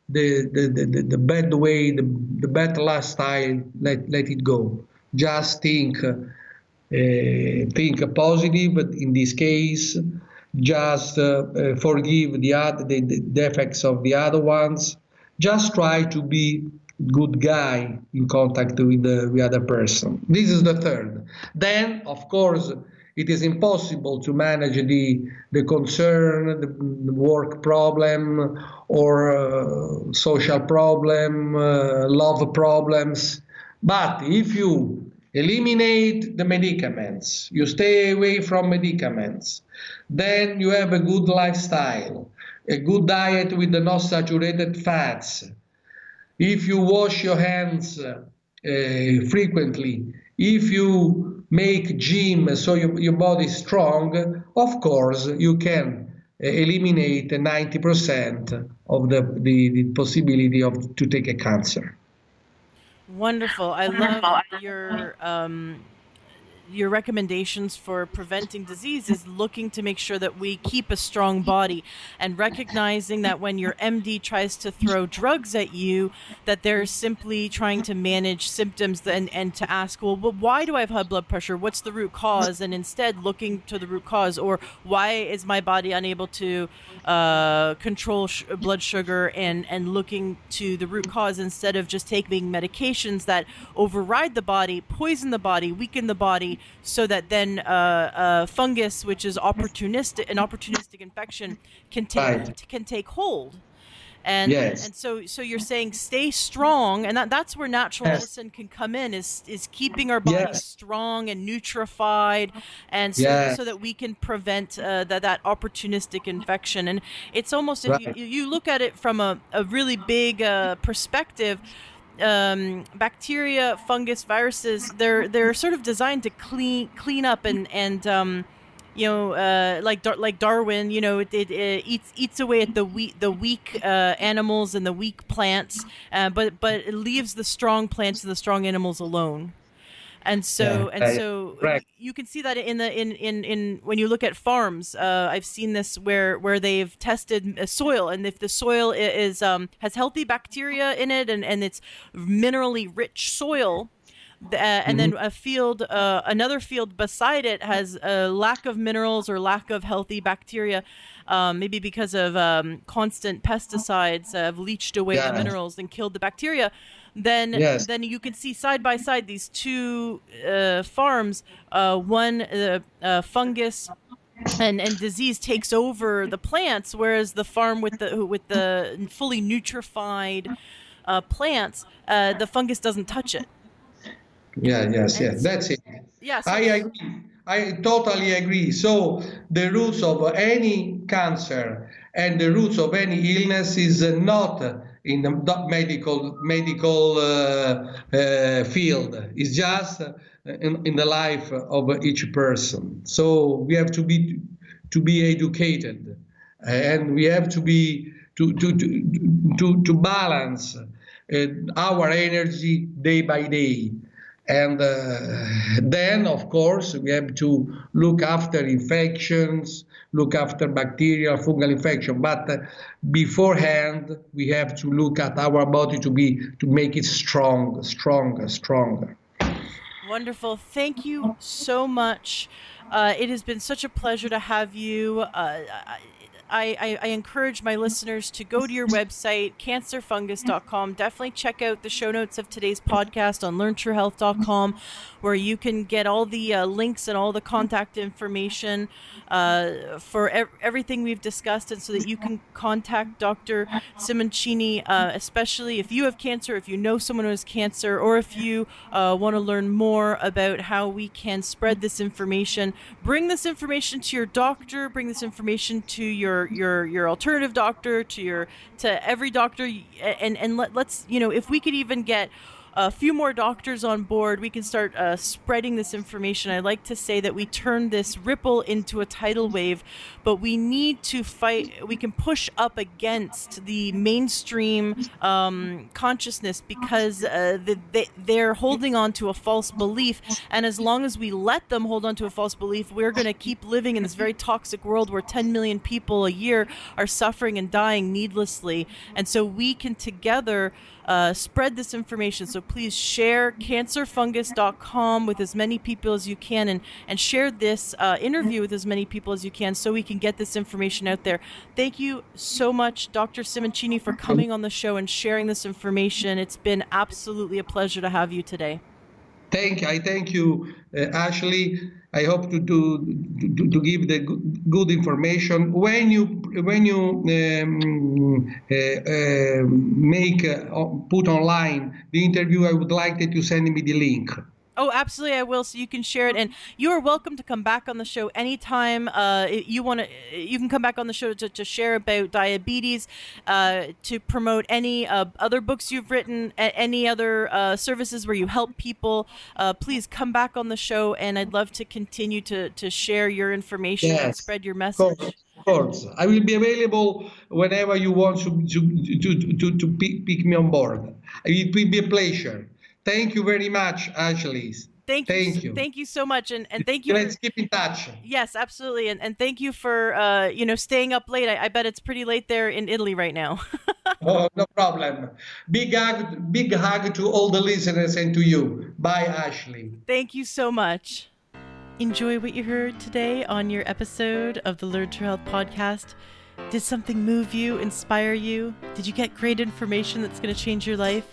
the bad way, the bad lifestyle, let it go. Just think positive, but in this case, just forgive the defects of the other ones. Just try to be good guy in contact with the other person. This is the third. Then, of course, it is impossible to manage the concern, the work problem, or social problem, love problems. But if you eliminate the medicaments, you stay away from medicaments, then you have a good lifestyle, a good diet with the no saturated fats. If you wash your hands frequently, if you make gym so your body is strong, of course you can eliminate 90% of the possibility of to take a cancer. Wonderful. I love your recommendations for preventing disease is looking to make sure that we keep a strong body and recognizing that when your MD tries to throw drugs at you, that they're simply trying to manage symptoms and to ask, well, but why do I have high blood pressure? What's the root cause? And instead looking to the root cause, or why is my body unable to control blood sugar, and looking to the root cause instead of just taking medications that override the body, poison the body, weaken the body, so that then fungus, which is an opportunistic infection, can take hold. And Yes. and so you're saying stay strong, and that's where natural medicine can come in, is keeping our bodies strong and nutrified, and so that we can prevent that opportunistic infection. And it's almost, if you look at it from a really big perspective, bacteria, fungus, viruses, they're sort of designed to clean up and like Darwin, it eats away at the weak animals and the weak plants, but it leaves the strong plants and the strong animals alone. And so you can see that in when you look at farms. I've seen this where they've tested soil, and if the soil is has healthy bacteria in it, and it's minerally rich soil, and then another field beside it has a lack of minerals or lack of healthy bacteria, maybe because of constant pesticides have leached away the minerals and killed the bacteria. Then you can see side by side these two farms. One fungus and disease takes over the plants, whereas the farm with the fully nutrified plants, the fungus doesn't touch it. Yes. That's it. Yes, I agree. I totally agree. So the roots of any cancer and the roots of any illness is not in the medical field. It's just in the life of each person. So we have to be educated, and we have to be to balance our energy day by day. And then, of course, we have to look after infections, look after bacterial, fungal infection. But beforehand, we have to look at our body to make it stronger. Wonderful. Thank you so much. It has been such a pleasure to have you. I encourage my listeners to go to your website, cancerfungus.com. Definitely check out the show notes of today's podcast on learntruehealth.com, where you can get all the links and all the contact information for everything we've discussed, and so that you can contact Dr. Simoncini, especially if you have cancer, if you know someone who has cancer, or if you want to learn more about how we can spread this information. Bring this information to your doctor, bring this information to your alternative doctor, to every doctor, and let's, if we could even get a few more doctors on board, we can start spreading this information. I like to say that we turn this ripple into a tidal wave, but we need to fight. We can push up against the mainstream consciousness, because they're holding on to a false belief. And as long as we let them hold on to a false belief, we're going to keep living in this very toxic world where 10 million people a year are suffering and dying needlessly. And so we can together spread this information. So So please share cancerfungus.com with as many people as you can, and share this interview with as many people as you can so we can get this information out there. Thank you so much, Dr. Simoncini, for coming on the show and sharing this information. It's been absolutely a pleasure to have you today. I thank you, Ashley. I hope to give the good information. When you put online the interview, I would like that you send me the link. Oh, absolutely, I will, so you can share it. And you are welcome to come back on the show anytime you want to. You can come back on the show to share about diabetes, to promote any other books you've written, any other services where you help people. Please come back on the show, and I'd love to continue to share your information and spread your message. Of course. I will be available whenever you want to pick me on board. It will be a pleasure. Thank you very much, Ashley. Thank you. Thank you so much, and thank you. Let's keep in touch. Yes, absolutely, and thank you for staying up late. I bet it's pretty late there in Italy right now. Oh, no problem. Big hug to all the listeners and to you. Bye, Ashley. Thank you so much. Enjoy what you heard today on your episode of the Learn True Health podcast. Did something move you, inspire you? Did you get great information that's going to change your life?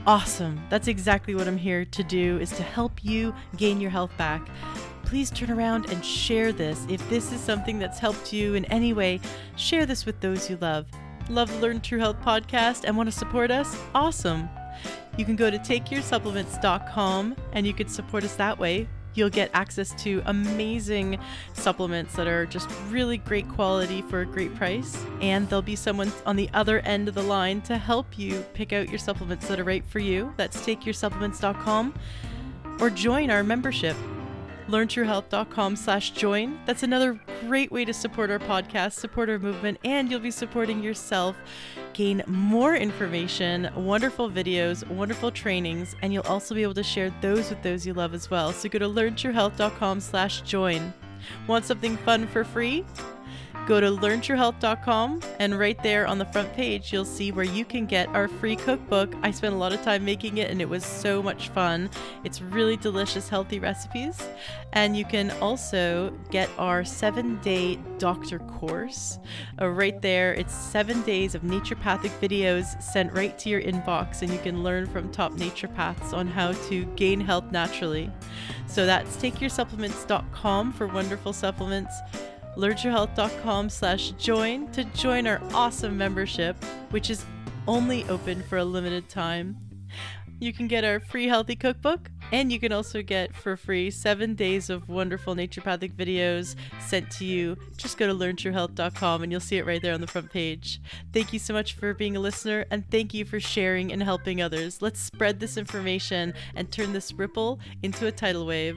Awesome. That's exactly what I'm here to do, is to help you gain your health back. Please turn around and share this. If this is something that's helped you in any way, share this with those you love. Love the Learn True Health podcast and want to support us? Awesome. You can go to takeyoursupplements.com and you can support us that way. You'll get access to amazing supplements that are just really great quality for a great price. And there'll be someone on the other end of the line to help you pick out your supplements that are right for you. That's takeyoursupplements.com. Or join our membership, learntruehealth.com/join. That's another great way to support our podcast, support our movement, and you'll be supporting yourself. Gain more information, wonderful videos, wonderful trainings, and you'll also be able to share those with those you love as well. So go to learntruehealth.com/join. Want something fun for free? Go to learntruehealth.com, and right there on the front page, you'll see where you can get our free cookbook. I spent a lot of time making it, and it was so much fun. It's really delicious, healthy recipes. And you can also get our 7-day doctor course. Right there, it's 7 days of naturopathic videos sent right to your inbox, and you can learn from top naturopaths on how to gain health naturally. So that's takeyoursupplements.com for wonderful supplements. learntruehealth.com/join to join our awesome membership, which is only open for a limited time. You can get our free healthy cookbook, and you can also get for free 7 days of wonderful naturopathic videos sent to you. Just go to learntruehealth.com and you'll see it right there on the front page. Thank you so much for being a listener, and thank you for sharing and helping others. Let's spread this information and turn this ripple into a tidal wave.